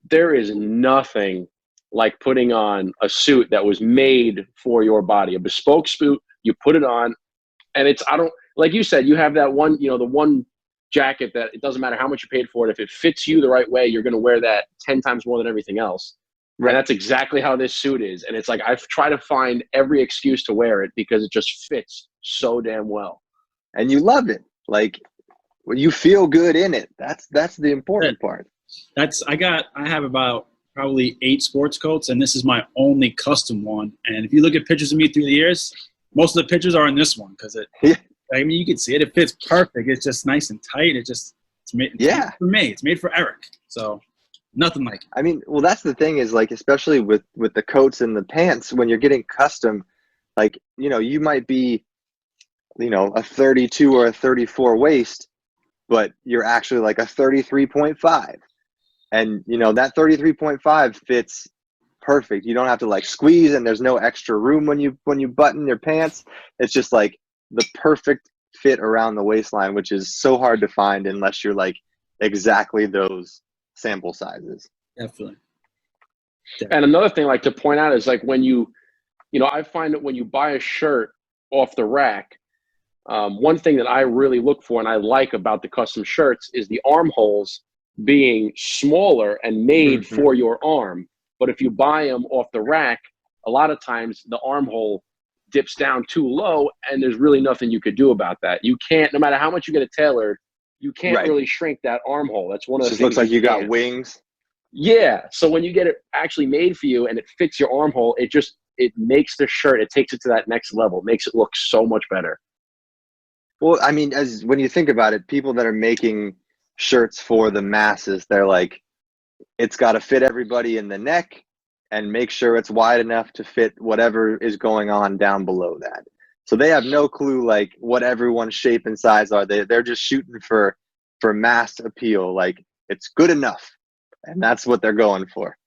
there is nothing like putting on a suit that was made for your body, a bespoke suit. You put it on, and like you said, you have that one, you know, the one jacket that it doesn't matter how much you paid for it. If it fits you the right way, you're going to wear that 10 times more than everything else. Right. And that's exactly how this suit is. And it's like, I've tried to find every excuse to wear it because it just fits so damn well. And you love it. Like, well, you feel good in it. That's the important part. I have about probably 8 sports coats, and this is my only custom one. And if you look at pictures of me through the years, most of the pictures are in this one, because I mean, you can see it. It fits perfect. It's just nice and tight. It's made for me. It's made for Eric. So nothing like it. I mean, well, that's the thing is like, especially with the coats and the pants, when you're getting custom, like, you know, you might be, you know, a 32 or a 34 waist, but you're actually like a 33.5. And, you know, that 33.5 fits perfect. You don't have to like squeeze, and there's no extra room when you button your pants. It's just like the perfect fit around the waistline, which is so hard to find unless you're like exactly those sample sizes. Definitely. And another thing like to point out is like when you know, I find that when you buy a shirt off the rack, one thing that I really look for and I like about the custom shirts is the armholes being smaller and made for your arm. But if you buy them off the rack, a lot of times the armhole dips down too low, and there's really nothing you could do about that. You can't, no matter how much you get it tailored, you can't really shrink that armhole. That's one of the things. It looks like you got wings. Yeah. So when you get it actually made for you and it fits your armhole, it makes the shirt, it takes it to that next level, makes it look so much better. Well, I mean, when you think about it, people that are making shirts for the masses, they're like, it's got to fit everybody in the neck and make sure it's wide enough to fit whatever is going on down below that. So they have no clue like what everyone's shape and size are. They're just shooting for mass appeal. Like, it's good enough, and that's what they're going for.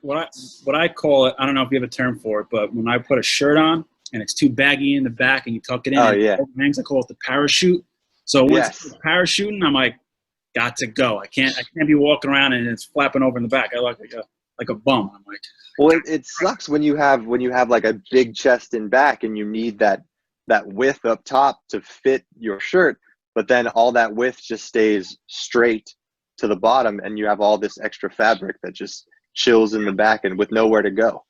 What I call it, I don't know if you have a term for it, but when I put a shirt on and it's too baggy in the back and you tuck it in, it hangs, I call it the parachute. So once it's parachuting, I'm like, got to go. I can't be walking around and it's flapping over in the back. I look like a bum. I'm like, well, it sucks when you have like a big chest in back and you need that width up top to fit your shirt, but then all that width just stays straight to the bottom, and you have all this extra fabric that just chills in the back and with nowhere to go.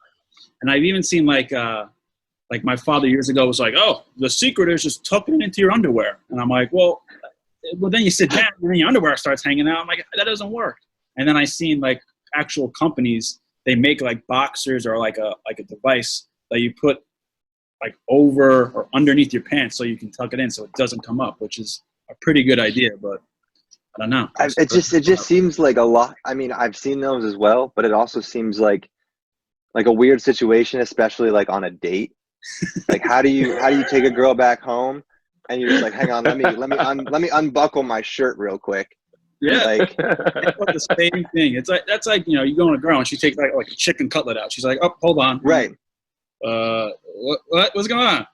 And I've even seen like my father years ago was like, oh, the secret is just tucking it into your underwear. And I'm like, well, then you sit down and then your underwear starts hanging out. I'm like, that doesn't work. And then I seen like actual companies, they make like boxers or like a device that you put like over or underneath your pants so you can tuck it in so it doesn't come up, which is a pretty good idea, but I don't know. It just seems like a lot. I mean, I've seen those as well, but it also seems like a weird situation, especially like on a date. Like, how do you take a girl back home and you're just like, hang on, let me unbuckle my shirt real quick. Yeah, like the same thing. It's like that's like, you know, you go on a girl and she takes like a chicken cutlet out. She's like, oh, hold on, right? What's going on?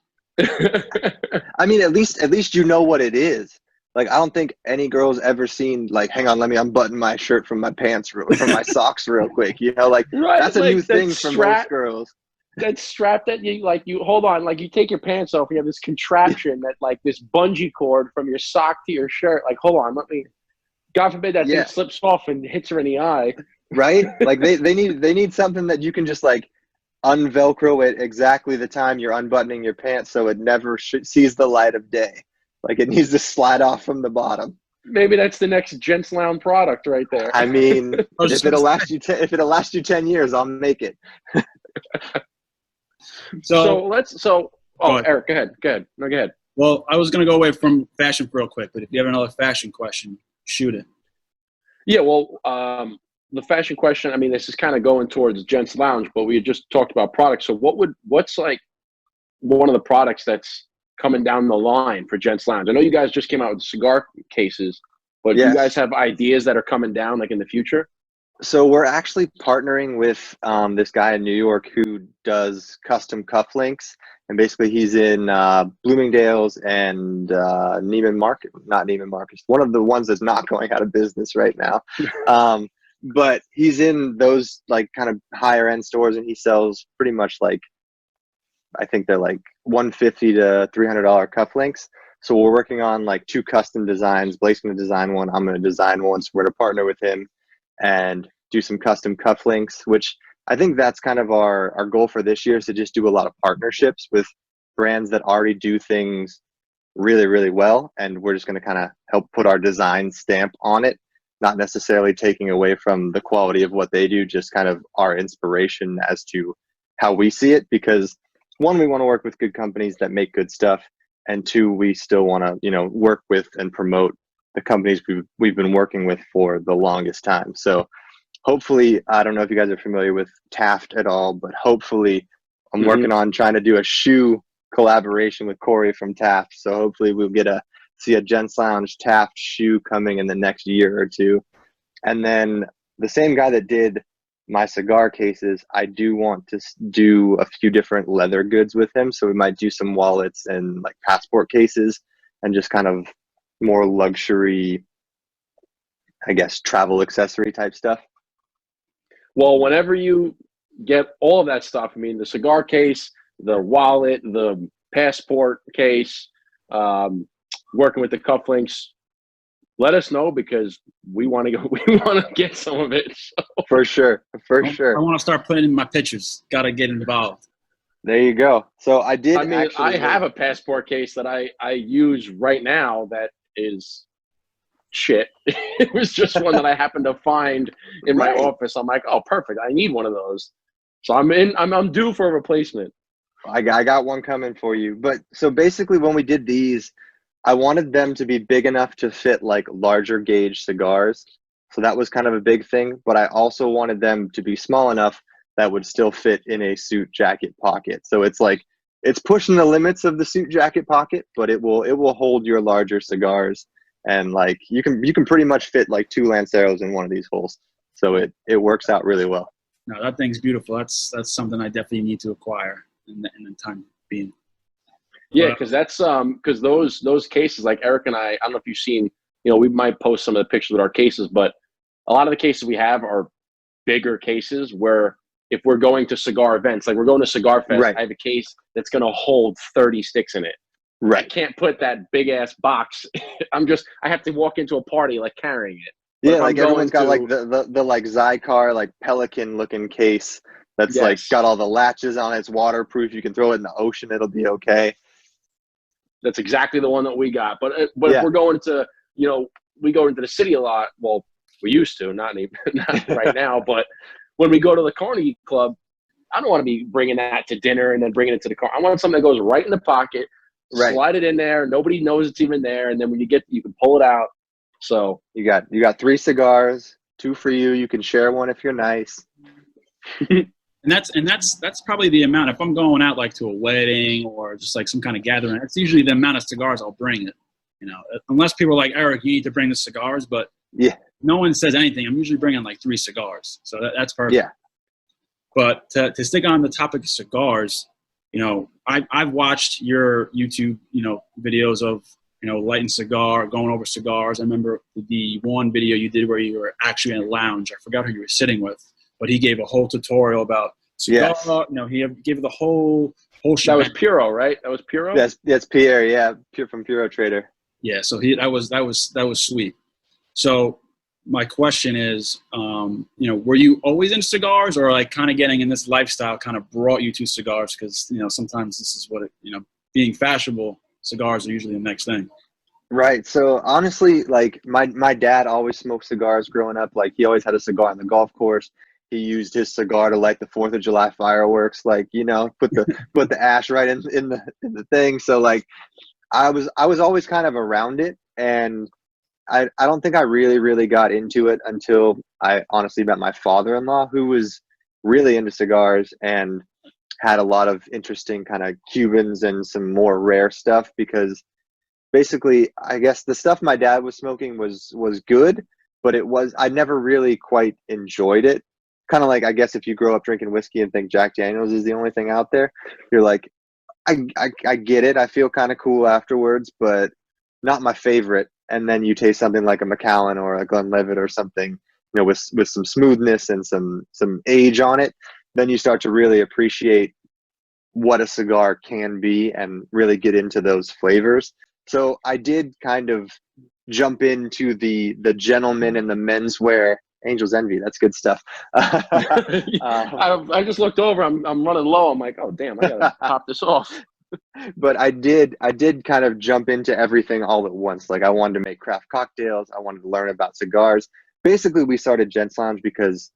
I mean, at least you know what it is. Like, I don't think any girl's ever seen like, hang on, let me unbutton my shirt from my pants from my socks real quick. You know, like that's a new thing for most girls. That strap that you hold on, like you take your pants off, you have this contraption that like this bungee cord from your sock to your shirt. Like, hold on, let me. God forbid that thing slips off and hits her in the eye. Right? Like they need something that you can just like unvelcro at exactly the time you're unbuttoning your pants, so it never sees the light of day. Like, it needs to slide off from the bottom. Maybe that's the next Gents Lounge product right there. I mean, if it'll last you 10 years, I'll make it. Eric, go ahead. No, go ahead. Well, I was going to go away from fashion real quick, but if you have another fashion question, shoot it. Yeah, well, the fashion question, I mean, this is kind of going towards Gents Lounge, but we had just talked about products. So what's like one of the products that's coming down the line for Gents Lounge? I know you guys just came out with cigar cases, but do you guys have ideas that are coming down like in the future? So we're actually partnering with this guy in New York who does custom cufflinks, and basically he's in Bloomingdale's and Neiman Marcus, not Neiman Marcus, one of the ones that's not going out of business right now. But he's in those like kind of higher end stores, and he sells pretty much like, I think they're like $150 to $300 cufflinks. So we're working on like 2 custom designs. Blake's going to design one. I'm going to design one. So we're going to partner with him and do some custom cufflinks, which I think that's kind of our goal for this year, is to just do a lot of partnerships with brands that already do things really, really well. And we're just going to kind of help put our design stamp on it, not necessarily taking away from the quality of what they do, just kind of our inspiration as to how we see it. Because one, we want to work with good companies that make good stuff. and two, we still want to, you know, work with and promote the companies we've been working with for the longest time. So hopefully, I don't know if you guys are familiar with Taft at all, but hopefully I'm working on trying to do a shoe collaboration with Corey from Taft. So hopefully we'll see a Gents Lounge Taft shoe coming in the next year or two. And then the same guy that did my cigar cases, I do want to do a few different leather goods with him. So we might do some wallets and like passport cases and just kind of more luxury, I guess, travel accessory type stuff. Well, whenever you get all of that stuff, I mean, the cigar case, the wallet, the passport case, working with the cufflinks, let us know because we want to go. We want to get some of it. So. For sure. I want to start putting in my pictures. Got to get involved. There you go. So I mean, I have a passport case that I use right now that is shit. It was just one that I happened to find in my office. I'm like, oh, perfect. I need one of those. So I'm due for a replacement. I got one coming for you. But so basically when we did these, I wanted them to be big enough to fit like larger gauge cigars. So that was kind of a big thing. But I also wanted them to be small enough that would still fit in a suit jacket pocket. So it's like, it's pushing the limits of the suit jacket pocket, but it will hold your larger cigars. And like, you can pretty much fit like 2 Lanceros in one of these holes. So it works out really well. No, that thing's beautiful. That's something I definitely need to acquire in the time being. Yeah, because that's because those cases, like Eric and I don't know if you've seen, you know, we might post some of the pictures with our cases, but a lot of the cases we have are bigger cases where if we're going to cigar events, like we're going to Cigar Fest, I have a case that's going to hold 30 sticks in it. I can't put that big ass box. I have to walk into a party like carrying it. But yeah, like everyone's got like the like Zycar like Pelican looking case that's like got all the latches on it. It's waterproof. You can throw it in the ocean. It'll be okay. That's exactly the one that we got. But if we're going to, you know, we go into the city a lot. Well, we used to, not right now. But when we go to the Carnegie Club, I don't want to be bringing that to dinner and then bringing it to the car. I want something that goes right in the pocket, slide it in there. Nobody knows it's even there. And then when you can pull it out. So you got 3 cigars, 2 for you. You can share one if you're nice. And that's probably the amount. If I'm going out like to a wedding or just like some kind of gathering, that's usually the amount of cigars I'll bring. It, you know, unless people are like, Eric, you need to bring the cigars, but no one says anything. I'm usually bringing like 3 cigars, so that's perfect. Yeah. But to stick on the topic of cigars, you know, I've watched your YouTube, you know, videos of, you know, lighting cigar, going over cigars. I remember the one video you did where you were actually in a lounge. I forgot who you were sitting with. But he gave a whole tutorial about cigar. You know, he gave the whole shebang. That was Puro, right? That was Puro. That's Pierre. Yeah, from Puro Trader. Yeah, so that was sweet. So my question is, you know, were you always into cigars, or like kind of getting in this lifestyle kind of brought you to cigars? Because, you know, sometimes this is what you know, being fashionable, cigars are usually the next thing. Right. So honestly, like my dad always smoked cigars growing up. Like he always had a cigar on the golf course. He used his cigar to light the 4th of July fireworks, like, you know, put the ash right in the thing. So like I was always kind of around it, and I don't think I really got into it until I honestly met my father-in-law, who was really into cigars and had a lot of interesting kind of Cubans and some more rare stuff, because basically I guess the stuff my dad was smoking was good, but I never really quite enjoyed it. Kind of like, I guess if you grow up drinking whiskey and think Jack Daniels is the only thing out there, you're like, I get it. I feel kind of cool afterwards, but not my favorite. And then you taste something like a Macallan or a Glenlivet or something, you know, with some smoothness and some age on it. Then you start to really appreciate what a cigar can be and really get into those flavors. So I did kind of jump into the gentleman and the menswear. Angel's Envy, that's good stuff. I just looked over. I'm running low. I'm like, oh damn, I gotta pop this off. But I did kind of jump into everything all at once. Like I wanted to make craft cocktails. I wanted to learn about cigars. Basically, we started Gents Lounge because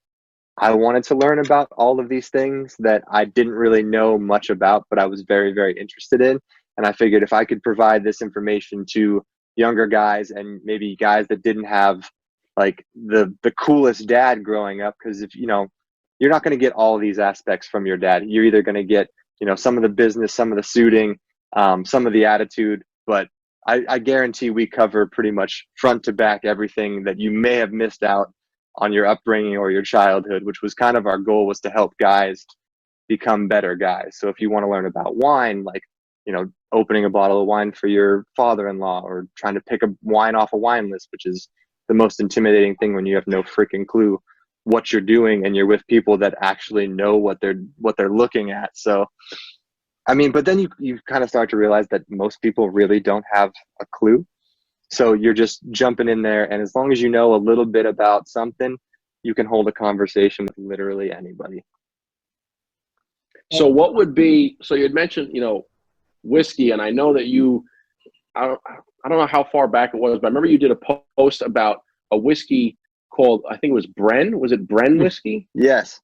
I wanted to learn about all of these things that I didn't really know much about, but I was very, very interested in. And I figured if I could provide this information to younger guys and maybe guys that didn't have like the coolest dad growing up, because if, you know, you're not going to get all of these aspects from your dad. You're either going to get, you know, some of the business, some of the suiting, some of the attitude, but I guarantee we cover pretty much front to back everything that you may have missed out on your upbringing or your childhood, which was kind of our goal, was to help guys become better guys. So if you want to learn about wine, like, you know, opening a bottle of wine for your father-in-law, or trying to pick a wine off a wine list, which is the most intimidating thing when you have no freaking clue what you're doing and you're with people that actually know what they're looking at. So I mean, but then you kind of start to realize that most people really don't have a clue. So you're just jumping in there, and as long as you know a little bit about something, you can hold a conversation with literally anybody. So what would be, so you had mentioned, you know, whiskey, and I know that I don't know how far back it was, but I remember you did a post about a whiskey called, I think it was Bren. Was it Bren whiskey? Yes.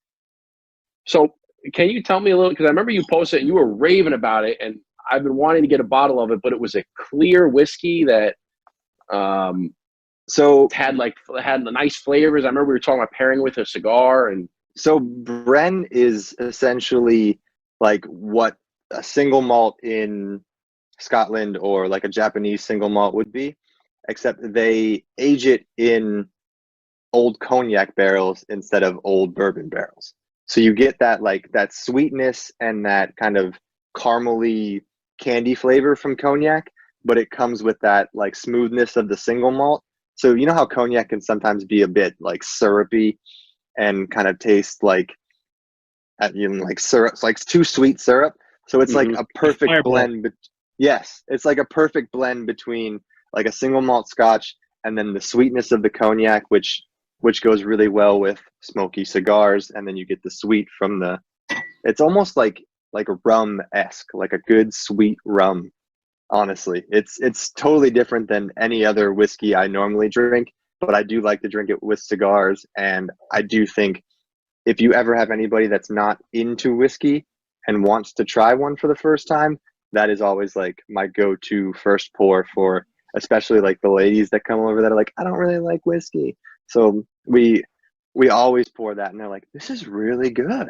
So can you tell me a little, because I remember you posted and you were raving about it, and I've been wanting to get a bottle of it, but it was a clear whiskey that so had the nice flavors. I remember we were talking about pairing with a cigar. And so Bren is essentially like what a single malt in Scotland or like a Japanese single malt would be, except they age it in old cognac barrels instead of old bourbon barrels. So you get that, like, that sweetness and that kind of caramely candy flavor from cognac, but it comes with that like smoothness of the single malt. So you know how cognac can sometimes be a bit like syrupy and kind of taste like, like syrup, it's like too sweet syrup. So it's like a perfect blend. Yes, it's like a perfect blend between like a single malt Scotch and then the sweetness of the cognac, which goes really well with smoky cigars, and then you get the sweet from the. It's almost like a rum-esque, like a good sweet rum. Honestly, it's totally different than any other whiskey I normally drink, but I do like to drink it with cigars, and I do think if you ever have anybody that's not into whiskey and wants to try one for the first time, that is always like my go-to first pour for, especially like the ladies that come over that are like, I don't really like whiskey. So we always pour that, and they're like, this is really good.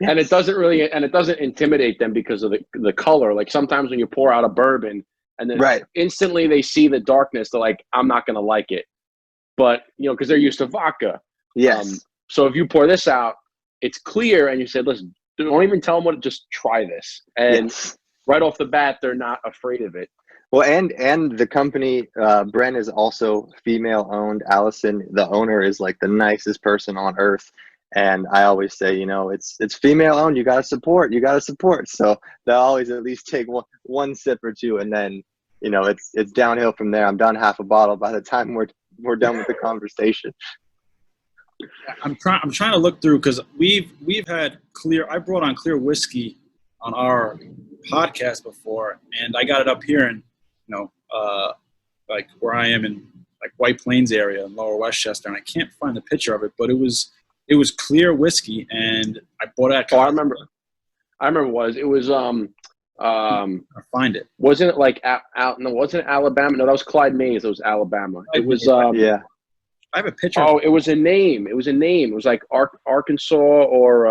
Yes. And it doesn't intimidate them because of the color. Like sometimes when you pour out a bourbon and then instantly they see the darkness, they're like, I'm not going to like it. But, you know, because they're used to vodka. Yes. So if you pour this out, it's clear, and you said, listen, don't even tell them just try this. And right off the bat, they're not afraid of it. Well, and the company, Bren, is also female owned. Allison, the owner, is like the nicest person on earth. And I always say, you know, it's female owned. You got to support. So they'll always at least take one sip or two, and then, you know, it's downhill from there. I'm done half a bottle by the time we're done with the conversation. I'm trying to look through, because we've had clear. I brought on clear whiskey on our podcast before, and I got it up here in, you know, like where I am in like White Plains area in Lower Westchester, and I can't find the picture of it, but it was clear whiskey, and I bought it. I remember it was I find it. Wasn't it like out? No, wasn't it Alabama? No, that was Clyde Mays. It was Alabama. It was I have a picture. Oh, it was a name. It was like Arkansas or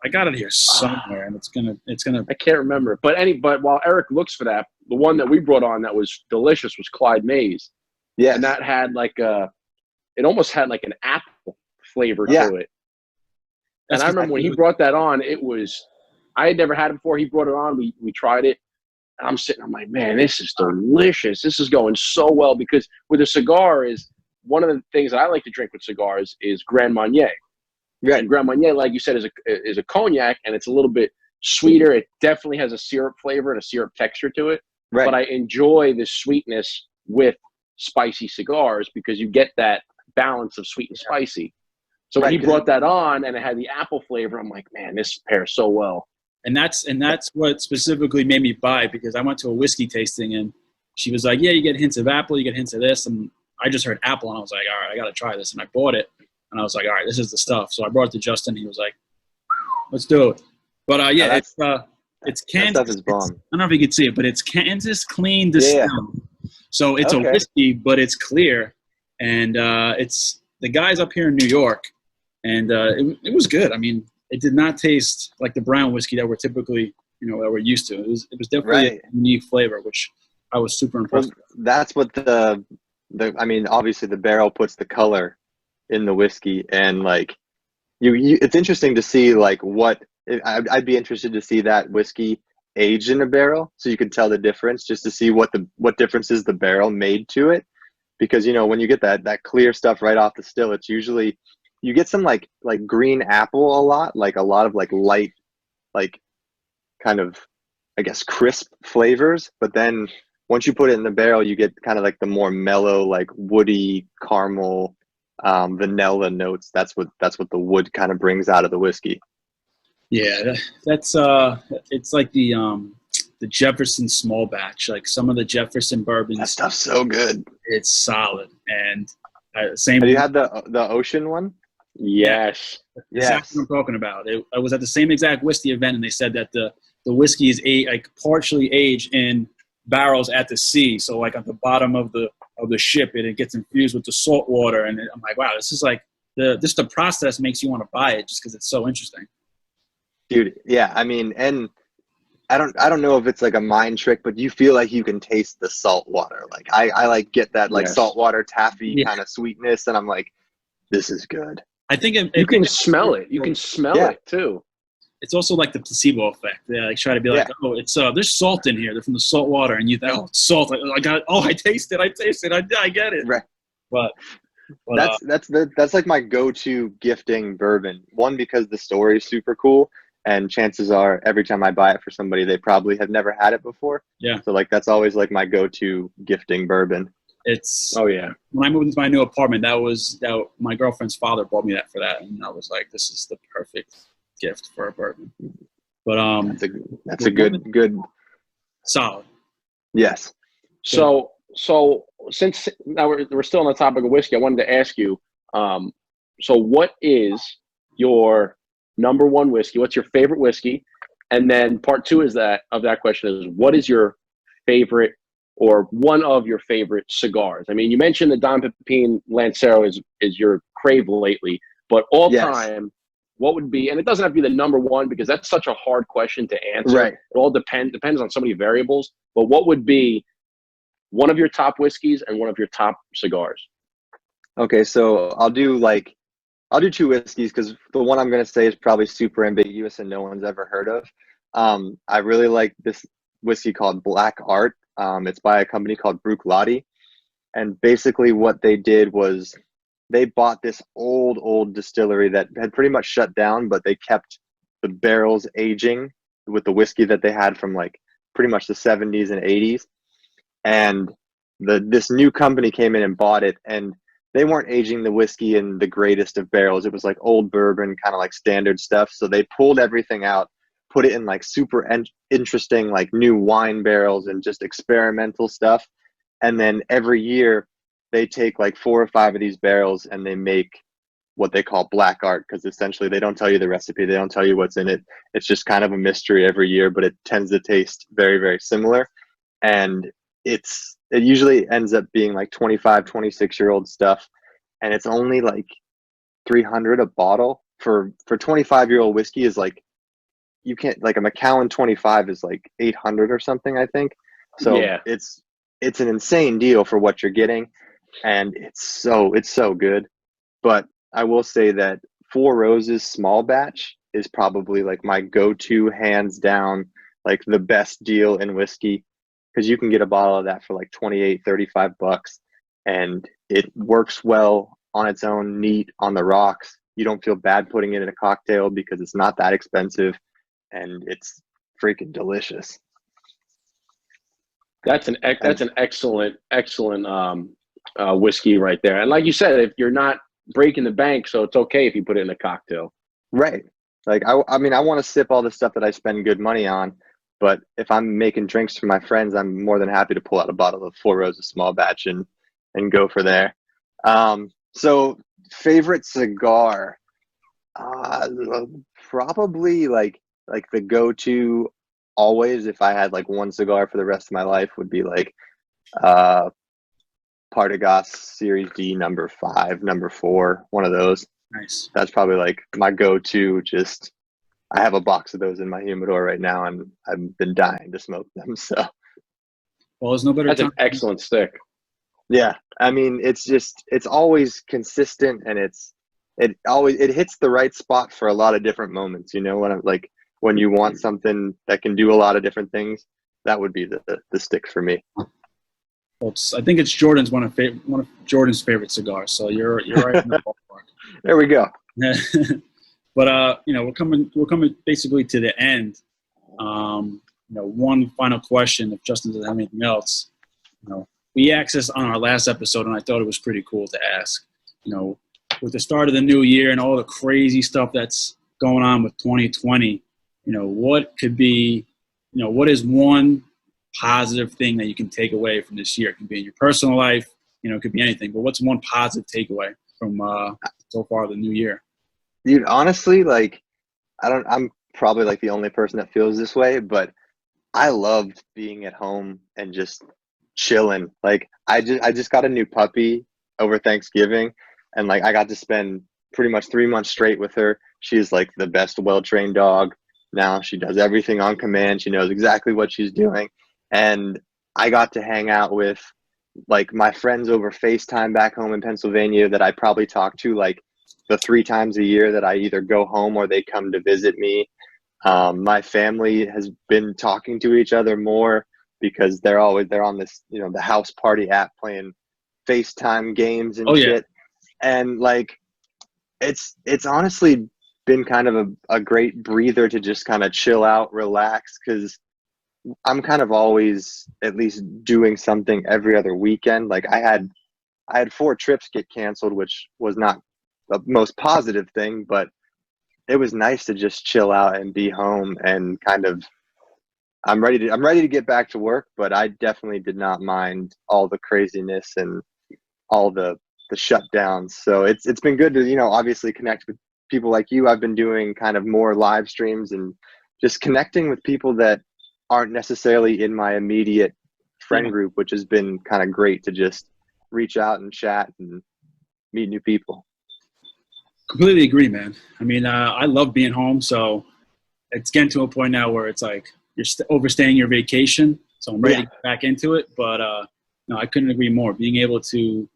I got it here somewhere, and it's gonna. I can't remember. But while Eric looks for that, the one that we brought on that was delicious was Clyde Mays. Yeah, and that had it almost had like an apple flavor to it. And I remember when he brought that on, I had never had it before. He brought it on. We tried it. And I'm like, man, this is delicious. This is going so well, because with a cigar is one of the things that I like to drink with cigars is Grand Marnier. Yeah, and Grand Marnier, like you said, is a cognac, and it's a little bit sweeter. It definitely has a syrup flavor and a syrup texture to it. Right. But I enjoy the sweetness with spicy cigars because you get that balance of sweet and spicy. So when he brought that on and it had the apple flavor, I'm like, man, this pairs so well. And that's what specifically made me buy it, because I went to a whiskey tasting and she was like, yeah, you get hints of apple, you get hints of this. And I just heard apple and I was like, all right, I got to try this. And I bought it and I was like, all right, this is the stuff. So I brought it to Justin. He was like, let's do it. But It's That stuff Kansas. is bomb. I don't know if you can see it, but it's Kansas clean Yeah. distilled. So it's a Okay. whiskey, but it's clear, and it's the guys up here in New York, and it was good. I mean, it did not taste like the brown whiskey that we're typically, that we're used to. It was definitely Right. a unique flavor, which I was super impressed Well, that's what I mean, obviously the barrel puts the color in the whiskey, and like you it's interesting to see like I'd be interested to see that whiskey aged in a barrel, so you can tell the difference, just to see what differences the barrel made to it. Because when you get that clear stuff right off the still, it's usually you get some like green apple a lot of like light, like kind of, I guess, crisp flavors. But then once you put it in the barrel, you get kind of like the more mellow, like woody caramel, vanilla notes. That's what the wood kind of brings out of the whiskey. Yeah, that's it's like the Jefferson small batch, like some of the Jefferson bourbons. That stuff's so good. It's solid, and same. Have you had the ocean one? Yes. Exactly what I'm talking about. I was at the same exact whiskey event, and they said that the whiskey is like partially aged in barrels at the sea, so like at the bottom of the ship, it gets infused with the salt water, and I'm like, wow, this is like the process makes you want to buy it just because it's so interesting. Dude, yeah, I mean, and I don't know if it's like a mind trick, but you feel like you can taste the salt water. Like I like get that like Yes. saltwater taffy Yeah. kind of sweetness, and I'm like, this is good. I think You can smell it. You can smell Yeah. it too. it's also like the placebo effect. They like try to be like, oh, it's there's salt in here. They're from the salt water, and you think, oh, it's salt. I taste it. I get it. Right. But That's like my go-to gifting bourbon. One, because the story is super cool, and chances are every time I buy it for somebody, they probably have never had it before. Yeah. So like that's always like my go-to gifting bourbon. it's Oh yeah. when I moved into my new apartment, that my girlfriend's father bought me that for that, and I was like, this is the perfect gift for a bourbon. But That's a good. solid. Yes. So since now we're still on the topic of whiskey, I wanted to ask you, so what is your number one whiskey? What's your favorite whiskey? And then part two of that question is, what is your favorite or one of your favorite cigars? I mean, you mentioned the Don Pepin Lancero is your crave lately, but all time, what would be, and it doesn't have to be the number one because that's such a hard question to answer. Right. It all depends on so many variables, but what would be one of your top whiskeys and one of your top cigars? Okay, so I'll do two whiskeys because the one I'm going to say is probably super ambiguous and no one's ever heard of. I really like this whiskey called Black Art. It's by a company called Bruichladdich. And basically what they did was they bought this old distillery that had pretty much shut down, but they kept the barrels aging with the whiskey that they had from like pretty much the 70s and 80s. And this new company came in and bought it, and they weren't aging the whiskey in the greatest of barrels. It was like old bourbon, kind of like standard stuff. So they pulled everything out, put it in like super interesting, like new wine barrels and just experimental stuff. And then every year they take like 4 or 5 of these barrels and they make what they call Black Art, because essentially they don't tell you the recipe. They don't tell you what's in it. It's just kind of a mystery every year, but it tends to taste very, very similar. And it usually ends up being like 25, 26-year-old stuff. And it's only like $300 a bottle for 25-year-old whiskey. Is like, you can't, like a Macallan 25 is like 800 or something, I think. So Yeah. it's an insane deal for what you're getting. And it's so good. But I will say that Four Roses small batch is probably like my go-to, hands down, like the best deal in whiskey, because you can get a bottle of that for like 28, 35 bucks, and it works well on its own, neat on the rocks. You don't feel bad putting it in a cocktail because it's not that expensive, and it's freaking delicious. That's an excellent whiskey right there. And like you said, if you're not breaking the bank, so it's okay if you put it in a cocktail. Right. Like I mean, I want to sip all the stuff that I spend good money on, but if I'm making drinks for my friends, I'm more than happy to pull out a bottle of Four Roses small batch and go for there. So favorite cigar, probably like the go-to always, if I had like one cigar for the rest of my life, would be like uh Partagas Series D number 5, number 4, one of those. Nice. That's probably like my go-to. Just I have a box of those in my humidor right now, and I've been dying to smoke them. So Well, there's no better That's time. an excellent stick. yeah, I mean, it's always consistent, and it hits the right spot for a lot of different moments. You know, when you want something that can do a lot of different things, that would be the stick for me. Well, I think it's Jordan's one of Jordan's favorite cigars. So you're right in the ballpark. There we go. But we're coming basically to the end. One final question, if Justin doesn't have anything else. We asked this on our last episode, and I thought it was pretty cool to ask. With the start of the new year and all the crazy stuff that's going on with 2020, what could be, what is one positive thing that you can take away from this year? It can be in your personal life, it could be anything. But what's one positive takeaway from so far the new year? Dude, honestly, like I'm probably like the only person that feels this way, but I loved being at home and just chilling. Like I just got a new puppy over Thanksgiving, and like I got to spend pretty much 3 months straight with her. She's like the best well-trained dog. Now she does everything on command. She knows exactly what she's doing. And I got to hang out with like my friends over FaceTime back home in Pennsylvania that I probably talk to like the 3 times a year that I either go home or they come to visit me. My family has been talking to each other more because they're on this, the house party app playing FaceTime games and shit. And like, it's honestly been kind of a great breather to just kind of chill out, relax. 'Cause I'm kind of always at least doing something every other weekend. Like I had 4 trips get canceled, which was not the most positive thing, but it was nice to just chill out and be home and kind of I'm ready to get back to work, but I definitely did not mind all the craziness and all the shutdowns. So it's been good to, obviously connect with people like you. I've been doing kind of more live streams and just connecting with people that aren't necessarily in my immediate friend group, which has been kind of great to just reach out and chat and meet new people. Completely agree, man. I mean, I love being home, so it's getting to a point now where it's like you're overstaying your vacation, so I'm ready to get back into it. But no, I couldn't agree more. Being able to,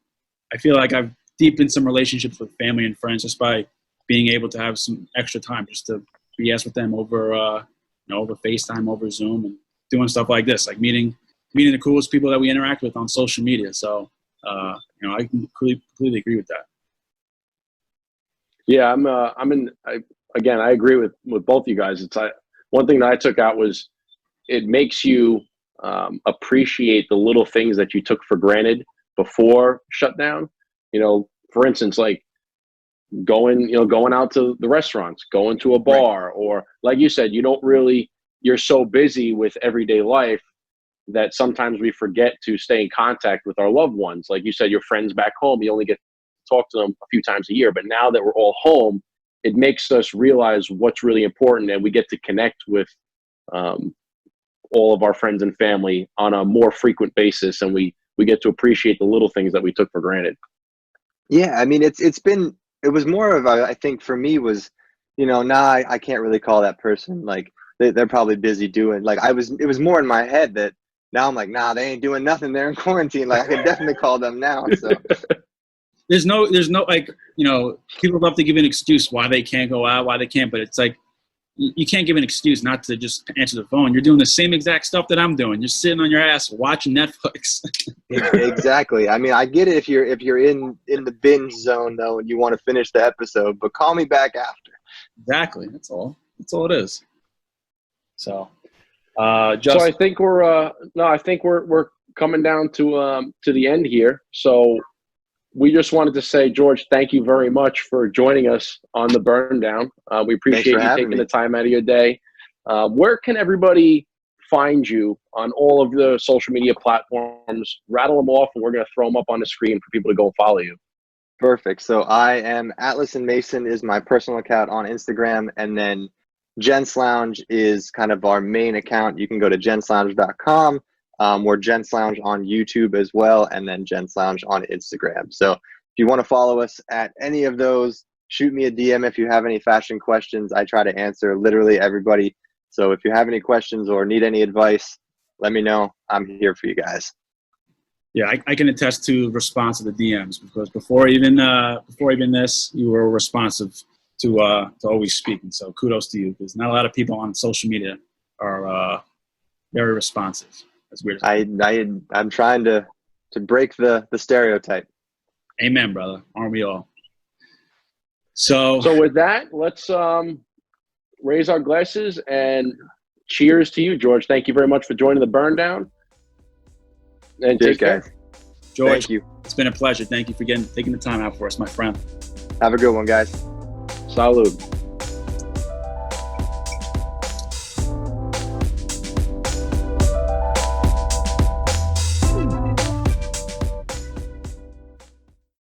I feel like I've deepened some relationships with family and friends just by being able to have some extra time just to BS with them over, over FaceTime, over Zoom, and doing stuff like this, like meeting the coolest people that we interact with on social media. So, I completely agree with that. Yeah, I agree with both you guys. It's one thing that I took out was it makes you appreciate the little things that you took for granted before shutdown. For instance, like going out to the restaurants, going to a bar, or like you said, you're so busy with everyday life that sometimes we forget to stay in contact with our loved ones. Like you said, your friends back home, you only get to talk to them a few times a year. But now that we're all home, it makes us realize what's really important, and we get to connect with all of our friends and family on a more frequent basis, and we get to appreciate the little things that we took for granted. Yeah, I mean, it was more of I think for me was, I can't really call that person. Like they're probably busy doing, like it was more in my head that now I'm like, nah, they ain't doing nothing. They're in quarantine. Like I can definitely call them now. So there's no like, people love to give an excuse why they can't go out, why they can't, but it's like, you can't give an excuse not to just answer the phone. You're doing the same exact stuff that I'm doing. You're sitting on your ass watching Netflix. Exactly. I mean, I get it if you're in the binge zone though, and you want to finish the episode, but call me back after. Exactly. That's all it is. So, so I think we're coming down to the end here. So we just wanted to say, George, thank you very much for joining us on the Burn Down. We appreciate you taking the time out of your day. Where can everybody find you on all of the social media platforms? Rattle them off, and we're going to throw them up on the screen for people to go and follow you. Perfect. So I am Atlas and Mason is my personal account on Instagram, and then Gents Lounge is kind of our main account. You can go to gentslounge.com. We're Gents Lounge on YouTube as well, and then Gents Lounge on Instagram. So if you want to follow us at any of those, shoot me a DM if you have any fashion questions. I try to answer literally everybody. So if you have any questions or need any advice, let me know. I'm here for you guys. Yeah, I can attest to response to the DMs, because before even this, you were responsive to always speaking. So kudos to you, because not a lot of people on social media are very responsive. That's weird. I'm trying to break the stereotype. Amen, brother. Aren't we all? So with that, let's raise our glasses and cheers to you, George. Thank you very much for joining the Burn Down. And Cheers, take care. guys. George, Thank you. it's been a pleasure. Thank you for taking the time out for us, my friend. Have a good one, guys. Salud.